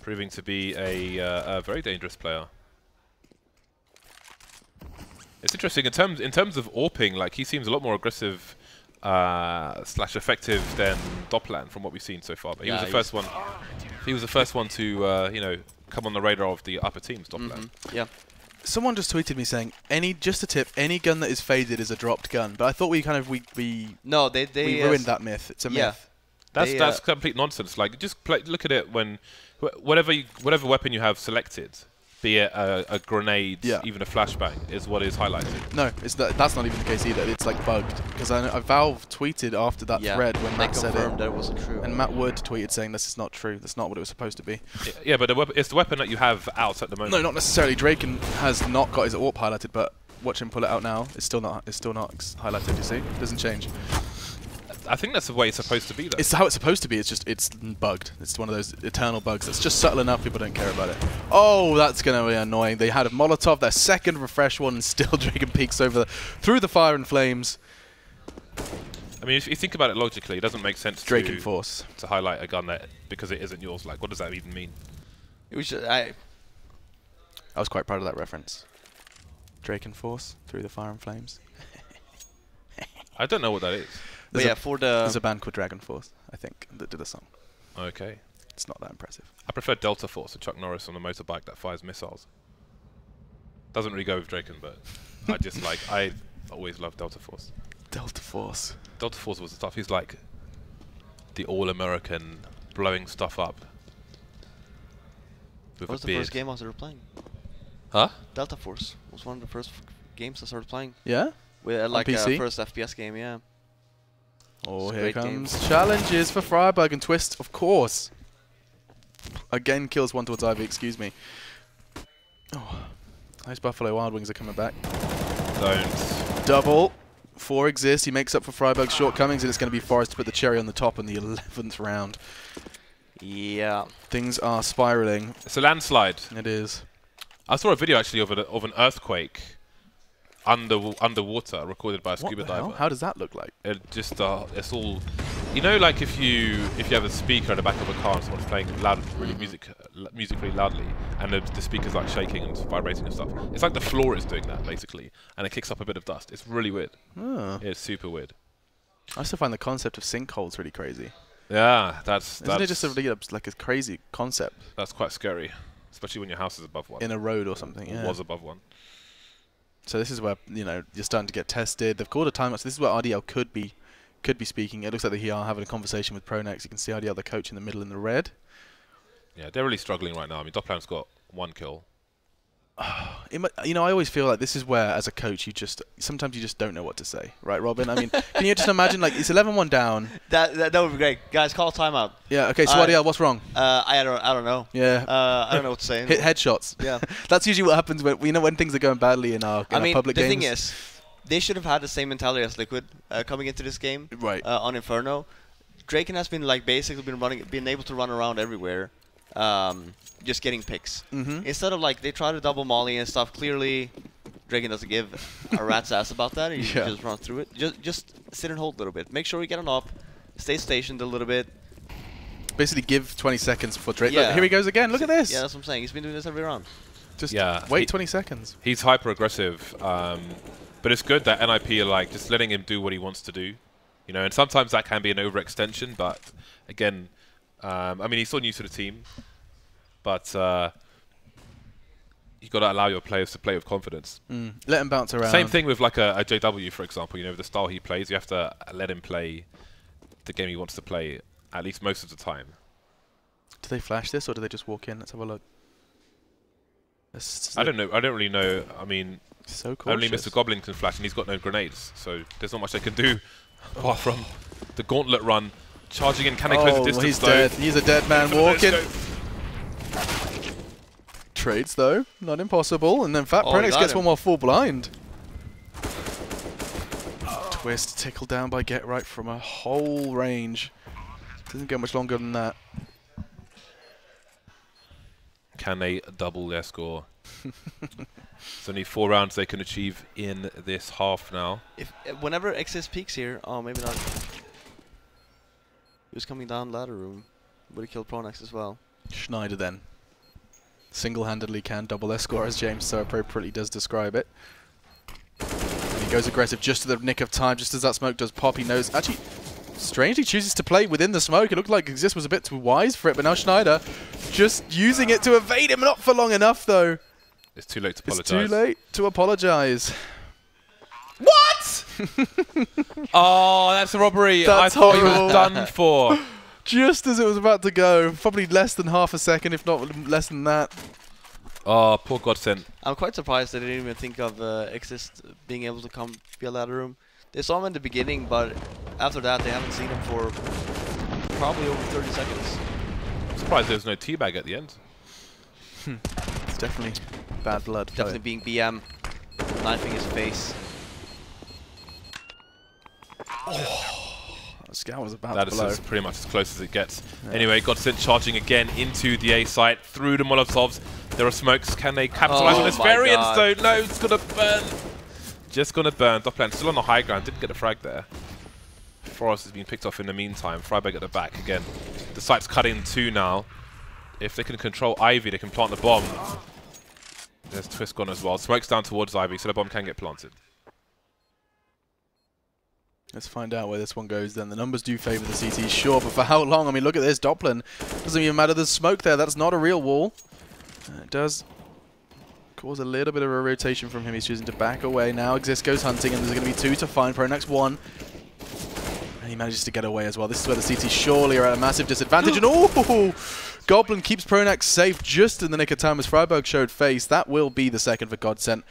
Proving to be a very dangerous player. It's interesting in terms of AWPing, like he seems a lot more aggressive / effective than Doppelin from what we've seen so far. But he was the first one. He was the first one to you know, come on the radar of the upper teams. Doppelin. Yeah. Someone just tweeted me saying, just a tip, any gun that is faded is a dropped gun. But I thought we ruined that myth. It's a myth. That's complete nonsense. Like, just look at it when whatever weapon you have selected, be it a grenade, even a flashbang, is what is highlighted. No, that's not even the case either. It's like bugged, because Valve tweeted after that thread when Matt said it, that it wasn't true. And Matt Wood tweeted saying this is not true. That's not what it was supposed to be. Yeah, but it's the weapon that you have out at the moment. No, not necessarily. Draken has not got his AWP highlighted, but watch him pull it out now. It's still not highlighted. You see, it doesn't change. I think that's the way it's supposed to be, though. It's how it's supposed to be. It's bugged. It's one of those eternal bugs that's just subtle enough people don't care about it. Oh, that's going to be annoying. They had a Molotov, their second refresh one, and still Draken peeks through the fire and flames. I mean, if you think about it logically, it doesn't make sense Draken Force to highlight a gun because it isn't yours. Like, what does that even mean? I was quite proud of that reference. Draken Force through the fire and flames. I don't know what that is. There's a band called Dragon Force, I think, that did a song. Okay. It's not that impressive. I prefer Delta Force to Chuck Norris on a motorbike that fires missiles. Doesn't really go with Draken, but I always loved Delta Force. Delta Force. Delta Force was the stuff. He's like the all-American blowing stuff up. What was the first game I started playing? Huh? Delta Force was one of the first games I started playing. Yeah? With like PC? first FPS game, yeah. Oh, here comes challenges for Freiburg, and Twist, of course. Again, kills one towards Ivy, excuse me. Oh, those Buffalo Wild Wings are coming back. Don't. Double. 4 exists. He makes up for Freiburg's shortcomings, and it's going to be Forrest to put the cherry on the top in the 11th round. Yeah. Things are spiraling. It's a landslide. It is. I saw a video actually of an earthquake underwater recorded by a scuba diver. How does that look like? It just it's all, you know, like if you have a speaker in the back of a car and someone's playing music really loudly, and the speaker's like shaking and vibrating and stuff. It's like the floor is doing that basically, and it kicks up a bit of dust. It's really weird. Oh. It's super weird. I also find the concept of sinkholes really crazy. Yeah, Isn't it just like a crazy concept? That's quite scary, especially when your house is above one. In a road or something. Or was above one. So this is where, you know, you're starting to get tested. They've called a timeout. So this is where RDL could be speaking. It looks like they are having a conversation with Pronex. You can see RDL, the coach, in the middle in the red. Yeah, they're really struggling right now. I mean, Doppler's got 1 kill. You know, I always feel like this is where, as a coach, sometimes you just don't know what to say, right, Robin? I mean, can you just imagine, like, it's 11-1 down. That would be great, guys. Call timeout. Yeah. Okay. So RDL, what's wrong? I don't know. Yeah. I don't know what to say. Hit headshots. Yeah. That's usually what happens when things are going badly in our public games. The thing is, they should have had the same mentality as Liquid coming into this game. Right. On Inferno, Draken has been basically been able to run around everywhere. Just getting picks. Instead of they try to double molly and stuff. Clearly, Draken doesn't give a rat's ass about that. He just runs through it. Just sit and hold a little bit. Make sure you get an op. Stay stationed a little bit. Basically, give 20 seconds before Drake. Look, here he goes again. Look at this. Yeah, that's what I'm saying. He's been doing this every round. Just wait 20 seconds. He's hyper aggressive, but it's good that NiP are just letting him do what he wants to do. You know, and sometimes that can be an overextension. But again, I mean, he's still new to the team. But you've got to allow your players to play with confidence. Let him bounce around. Same thing with like a JW, for example. You know, the style he plays, you have to let him play the game he wants to play, at least most of the time. Do they flash this, or do they just walk in? Let's have a look. I don't know. I don't really know. I mean, so only Mr. Goblin can flash, and he's got no grenades, so there's not much they can do apart from the gauntlet run. Charging in, can they close the distance? He's though? dead. He's a dead man walking. Trades though, not impossible, and then Fat Pronex gets one more full blind. Twist tickled down by Get Right from a whole range. Doesn't get much longer than that. Can they double their score? There's only 4 rounds they can achieve in this half now. Whenever XS peaks here, oh maybe not. He was coming down ladder room. Would have killed Pronex as well. Schneider then single-handedly can double their score, as James so appropriately does describe it. And he goes aggressive just to the nick of time, just as that smoke does pop. He knows, actually, strangely chooses to play within the smoke. It looked like Exist was a bit too wise for it, but now Schneider just using it to evade him, not for long enough though. It's too late to apologize. It's too late to apologize. What? Oh, that's a robbery. That's I thought he horrible. was done for. Just as it was about to go, probably less than half a second, if not less than that. Oh, poor GODSENT. I'm quite surprised they didn't even think of Exist being able to come via ladder room. They saw him in the beginning, but after that they haven't seen him for probably over 30 seconds. I'm surprised there was no teabag at the end. It's definitely bad blood. Definitely being BM, knifing his face. Scout was about That to blow. is pretty much as close as it gets. Yeah. Anyway, GODSENT charging again into the A site, through the Molotovs. There are smokes. Can they capitalize on this variance though? No, it's gonna burn. Just gonna burn. Doppler still on the high ground. Didn't get a frag there. Forrest has been picked off in the meantime. Freiberg at the back again. The site's cut in 2 now. If they can control Ivy, they can plant the bomb. There's Twist gone as well. Smoke's down towards Ivy, so the bomb can get planted. Let's find out where this one goes then. The numbers do favour the CT, sure, but for how long? I mean, look at this. Doppler doesn't even matter. There's smoke there. That's not a real wall. It does cause a little bit of a rotation from him. He's choosing to back away. Now Exist goes hunting, and there's going to be 2 to find. Pronex 1. And he manages to get away as well. This is where the CT surely are at a massive disadvantage. And oh! Goblin keeps Pronex safe just in the nick of time as Freiberg showed face. That will be the second for GODSENT.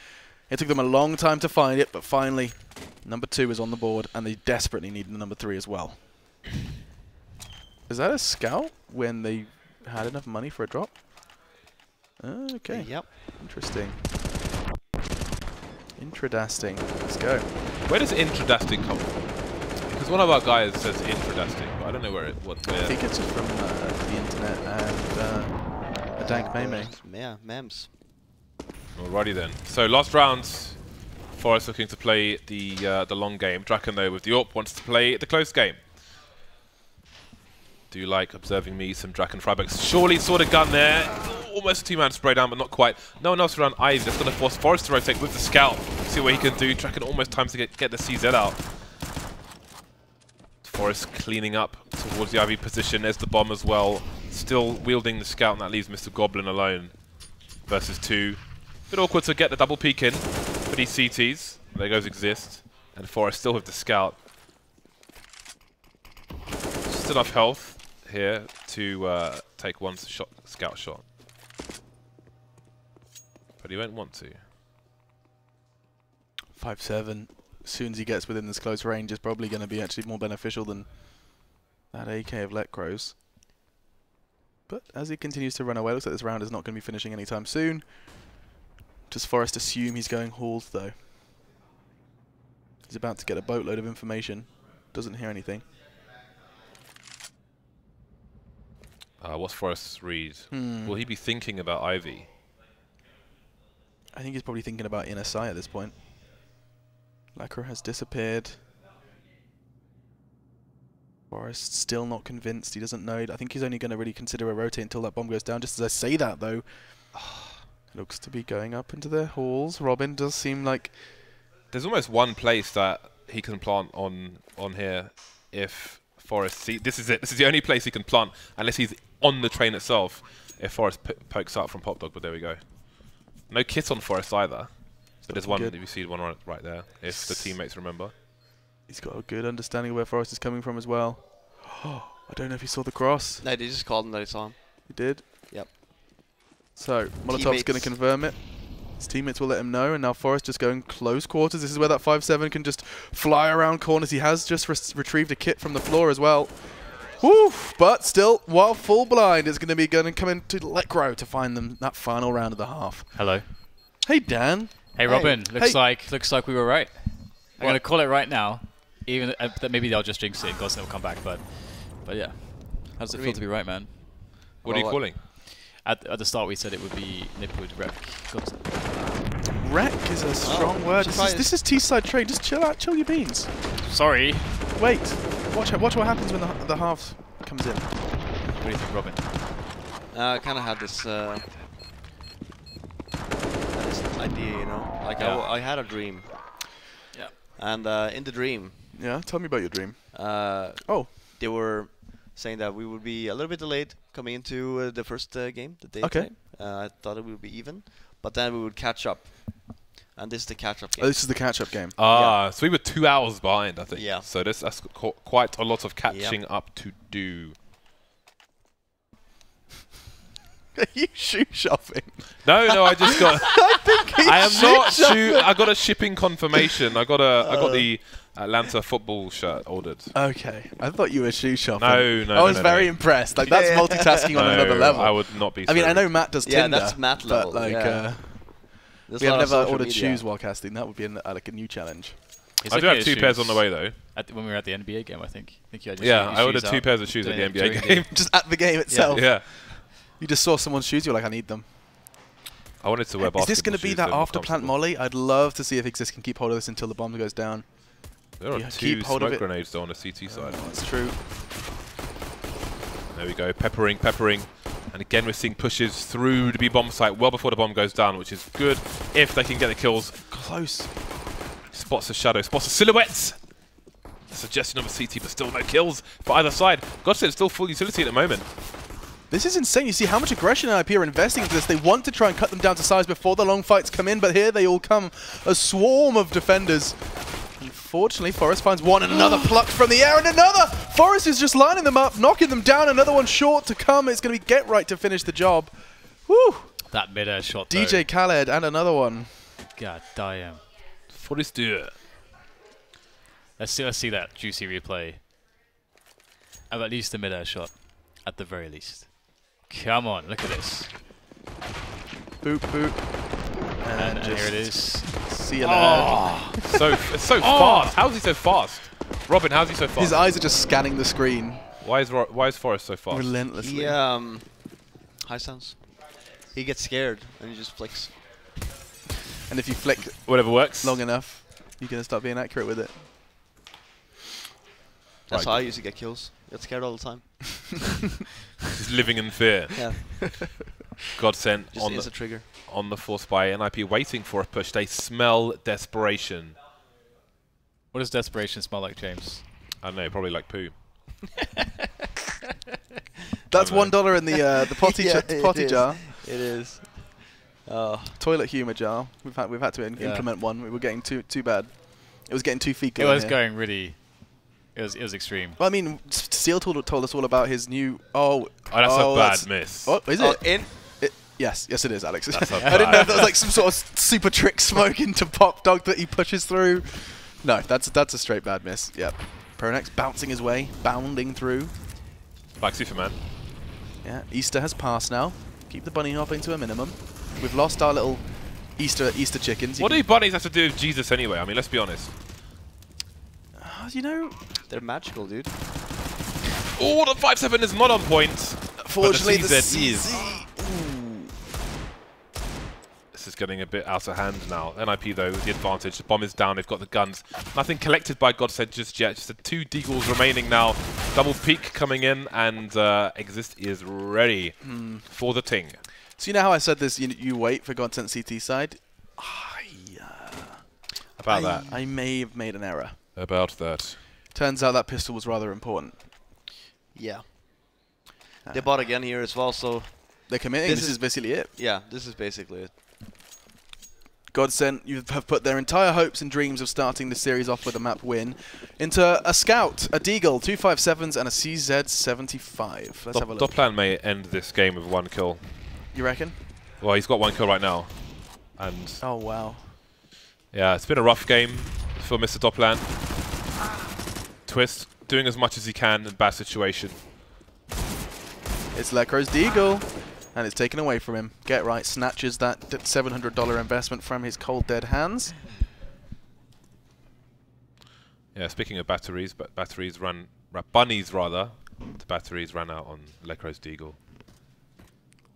It took them a long time to find it, but finally, number 2 is on the board, and they desperately need the number 3 as well. Is that a scout when they had enough money for a drop? Okay. Yep. Interesting. Intradasting. Let's go. Where does intradasting come from? Because one of our guys says intradasting, but I don't know where where. I think it's just from the internet and a dank meme. Yeah, memes. Alrighty then. So last round, Forrest looking to play the long game. Draken though with the AWP wants to play the close game. Do you like observing me? Some Draken Freiberg. Surely saw the gun there. Almost a 2-man spray down, but not quite. No one else around Ivy. That's going to force Forrest to rotate with the scout. See what he can do. Draken almost times to get the CZ out. Forrest cleaning up towards the Ivy position. There's the bomb as well. Still wielding the scout, and that leaves Mr. Goblin alone versus 2. Bit awkward to get the double peek in for these CTs. There goes Exist. And Forrest still with the scout. Just enough health here to take one scout shot. But he won't want to. 5-7. As soon as he gets within this close range, is probably going to be actually more beneficial than that AK of Letcrows. But as he continues to run away, looks like this round is not going to be finishing anytime soon. Does Forrest assume he's going halls though? He's about to get a boatload of information. Doesn't hear anything. What's Forrest's read? Will he be thinking about Ivy? I think he's probably thinking about inner sight at this point. Lacro has disappeared. Forrest still not convinced. He doesn't know. I think he's only going to really consider a rotate until that bomb goes down. Just as I say that, though, looks to be going up into the halls. Robin does seem like... There's almost one place that he can plant on here if Forrest... this is it. This is the only place he can plant unless he's on the train itself if Forrest pokes out from Pop Dog, but there we go. No kit on Forrest either. But there's one, if you see one right there, if the teammates remember. He's got a good understanding of where Forrest is coming from as well. I don't know if he saw the cross. No, they just called him that he saw him. He did? Yep. So Molotov's going to confirm it. His teammates will let him know, and now Forrest just going close quarters. This is where that 5-7 can just fly around corners. He has just retrieved a kit from the floor as well. Woo! But still, while full blind, it's going to come into Lecro to find them that final round of the half. Hello. Hey, Dan. Hey, Robin. Looks like we were right. I'm going to call it right now. Even that maybe they'll just jinx it and GODSENT will come back. But yeah, how does it feel to be right, man? What are you calling? At the start, we said it would be NiP would wreck GODSENT. Wreck is a strong word. This is T-side trade. Just chill out, chill your beans. Sorry. Wait. Watch what happens when the half comes in. What do you think, Robin? I kind of had this idea, you know. Like I had a dream. Yeah. And in the dream. Yeah. Tell me about your dream. They were saying that we would be a little bit delayed coming into the first game, the day. Okay. I thought it would be even, but then we would catch up. And this is the catch-up game. Oh, this is the catch-up game. So we were 2 hours behind, I think. Yeah. So that's quite a lot of catching up to do. Are you shoe shopping? No, I just got. I am not shoe. I got a shipping confirmation. I got the Atlanta football shirt ordered. Okay, I thought you were shoe shopping. No. I was very impressed. Like that's multitasking on another level. I would not be. I mean, I know Matt does Tinder. Yeah, that's Matt level. But like, we have never ordered shoes while casting. That would be like a new challenge. I do have 2 pairs on the way though. When we were at the NBA game, I think. I ordered 2 pairs of shoes at the NBA game. Just at the game itself. Yeah. You just saw someone's shoes. You're like, I need them. I wanted to wear basketball shoes. Is this going to be that after plant molly? I'd love to see if Exist can keep hold of this until the bomb goes down. There are 2 smoke grenades though on the CT side. That's true. There we go, peppering. And again, we're seeing pushes through the B bomb site well before the bomb goes down, which is good if they can get the kills. Close. Spots the shadow, spots the silhouettes. Suggestion of a CT, but still no kills for either side. GODSENT still full utility at the moment. This is insane. You see how much aggression NiP are investing into this. They want to try and cut them down to size before the long fights come in, but here they all come. A swarm of defenders. Unfortunately, Forrest finds one and another plucked from the air and another. Forrest is just lining them up, knocking them down. Another one short to come. It's going to be Get Right to finish the job. Woo! That mid-air shot, DJ Khaled and another one. God damn. Forrester. Let's see that juicy replay of at least the mid-air shot, at the very least. Come on, look at this. Boop, boop. And here it is. See you later. It's so fast. How is he so fast? Robin, how is he so fast? His eyes are just scanning the screen. Why is Forrest so fast? Relentlessly. High sounds. He gets scared and he just flicks. And if you flick whatever works long enough, you're going to start being accurate with it. That's how I used to get kills. Get scared all the time. Just living in fear. Yeah. GODSENT on the force by NiP, waiting for a push. They smell desperation. What does desperation smell like, James? I don't know, probably like poo. That's $1 in the potty jar. It is. Toilet humor jar. We've had to implement one. We were getting too bad. It was getting too fecal. It was going really. It was extreme. Well, I mean, Steel told us all about his new. That's a bad miss. Oh, is it? Yes, it is, Alex. I didn't know if that was like some sort of super trick smoke into Pop Dog that he pushes through. No, that's a straight bad miss. Yep. Pronex bouncing his way, bounding through. Like Superman. Yeah, Easter has passed now. Keep the bunny hopping to a minimum. We've lost our little Easter chickens. What do bunnies have to do with Jesus anyway? I mean, let's be honest. You know, they're magical, dude. Oh, the 5-7 is not on point. Fortunately, the CZ is. This is getting a bit out of hand now. NiP, though, with the advantage. The bomb is down. They've got the guns. Nothing collected by GODSENT just yet. Just the 2 deagles remaining now. Double peek coming in, and Exist is ready for the ting. So you know how I said this, you wait for GODSENT CT side? About that. I may have made an error. About that. Turns out that pistol was rather important. Yeah. They bought again here as well, so... They're committing. This is basically it. Yeah, this is basically it. GODSENT, you have put their entire hopes and dreams of starting the series off with a map win into a Scout, a Deagle, 2 5.7s, and a CZ75. Let's have a look. Doplan may end this game with 1 kill. You reckon? Well, he's got 1 kill right now. And Oh, wow. yeah, it's been a rough game for Mr. Doppland. Twist doing as much as he can in bad situation. It's Lecro's Deagle, and it's taken away from him. Get right snatches that $700 investment from his cold dead hands. Yeah, speaking of batteries, but bunnies rather. The batteries ran out on Lecro's Deagle.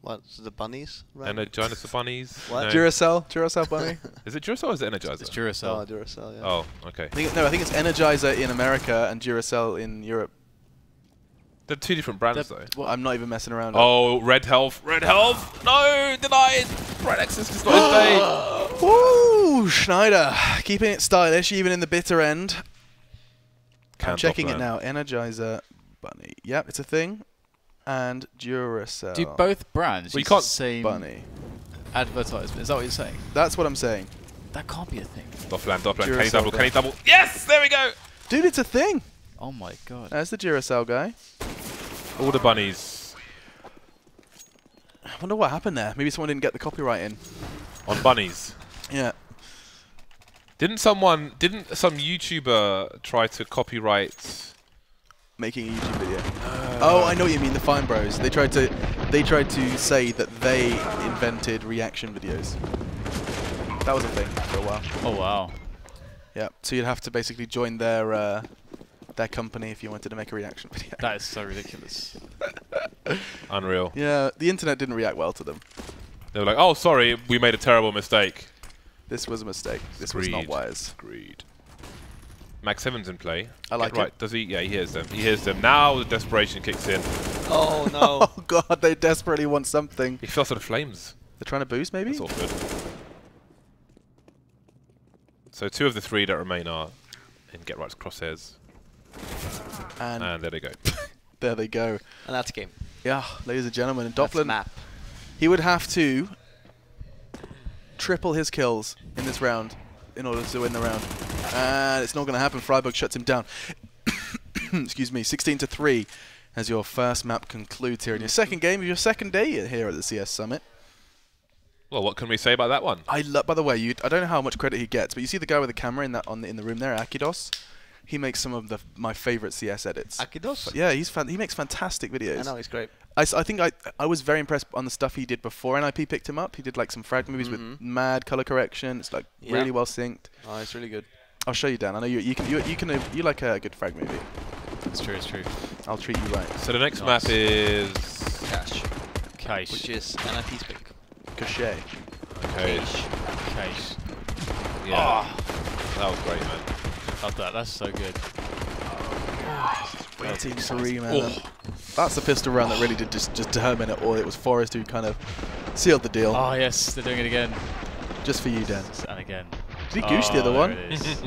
What? So the bunnies? Right? Energize the bunnies? What? No. Duracell bunny. Is it Duracell or is it Energizer? It's Duracell. Oh, Duracell, yeah. Oh, okay. I think it's Energizer in America and Duracell in Europe. They're 2 different brands, though. Well, I'm not even messing around. Oh, Red Health. Red Health! No! Denied! Bright Access is not his day. Woo! Schneider keeping it stylish even in the bitter end. I'm checking it now. Energizer bunny. Yep, it's a thing. And Duracell. Do both brands use the same bunny advertisement? Is that what you're saying? That's what I'm saying. That can't be a thing. Doppland. Can he Duracell double? guy. Can he double? Yes! There we go! Dude, it's a thing. Oh my god. There's the Duracell guy. All the bunnies. I wonder what happened there. Maybe someone didn't get the copyright in. On bunnies. Yeah. Didn't some YouTuber try to copyright... Making a YouTube video. Oh, I know what you mean. The Fine Bros. They tried to say that they invented reaction videos. That was a thing for a while. Oh wow. Yeah. So you'd have to basically join their company if you wanted to make a reaction video. That is so ridiculous. Unreal. Yeah. The internet didn't react well to them. They were like, oh, sorry, we made a terrible mistake. This was a mistake. This was not wise. Agreed. Max 7's in play. I like right. it. Does he? Yeah, he hears them. He hears them. Now the desperation kicks in. Oh, no. Oh, God. They desperately want something. He fell to the flames. They're trying to boost, maybe? That's all good. So 2 of the 3 that remain are in Get Right's crosshairs. And there they go. there they go. And that's game. Yeah, ladies and gentlemen. And That's Doppland, map. he would have to triple his kills in this round in order to win the round. And it's not going to happen. Freiburg shuts him down. Excuse me. 16-3 as your first map concludes here in your second game of your second day here at the CS Summit. Well, what can we say about that one? By the way, I don't know how much credit he gets, but you see the guy with the camera in the room there, Akidos. He makes some of my favorite CS edits. Akidos? But yeah, he makes fantastic videos. I know, he's great. I think I was very impressed on the stuff he did before NiP picked him up. He did like some frag movies with mad color correction. It's like really well synced. Oh, it's really good. I'll show you, Dan. I know you like a good frag movie. It's true, it's true. I'll treat you right. So the next map is... Cash. Cache. Which is NiP's pick. Cachet. Cache. Cache. Yeah. That was great, man. Love that. That's so good. 18-3, man. That's the pistol round that really did just determine it all. It was Forrest who kind of sealed the deal. Oh yes, they're doing it again. Just for you, Dan. And again. Did he goosh the other there one? it is.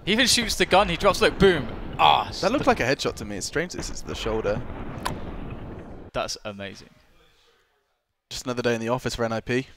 He even shoots the gun. He drops, look, boom. Ah, That looked like a headshot to me. It's strange this is the shoulder. That's amazing. Just another day in the office for NiP.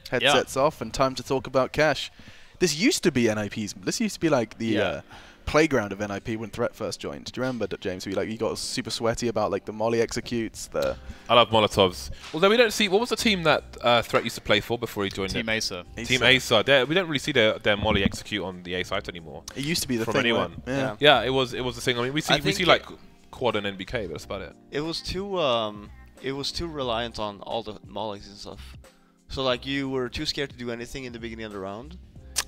Headsets off and time to talk about cash. This used to be NiP's. This used to be like the playground of NiP when Threat first joined. Do you remember, James? You got super sweaty about like the molly executes. I love Molotovs. Although we don't see, what was the team that Threat used to play for before he joined? Team Acer. Team Acer. We don't really see their molly execute on the A site anymore. It used to be the from thing. anyone. Yeah. It was the thing. I mean, we see like Quad and NBK, but that's about it. It was too reliant on all the mollies and stuff. So like you were too scared to do anything in the beginning of the round.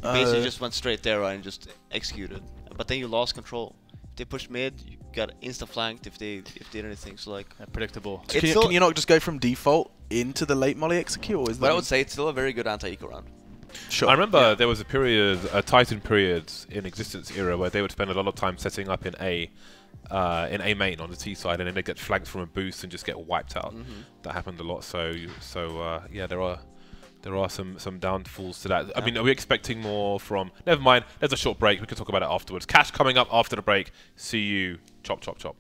You basically just went straight there and just executed. But then you lost control. If they pushed mid, you got insta flanked if they did anything. So like predictable. Can you not just go from default into the late molly execute? Or is but I would say it's still a very good anti-eco round. Sure. I remember there was a Titan period in existence era where they would spend a lot of time setting up in A main on the T side, and then they get flagged from a boost and just get wiped out. That happened a lot. So yeah, there are some downfalls to that. I mean, are we expecting more from... Never mind, there's a short break. We can talk about it afterwards. Cash coming up after the break. See you. Chop, chop, chop.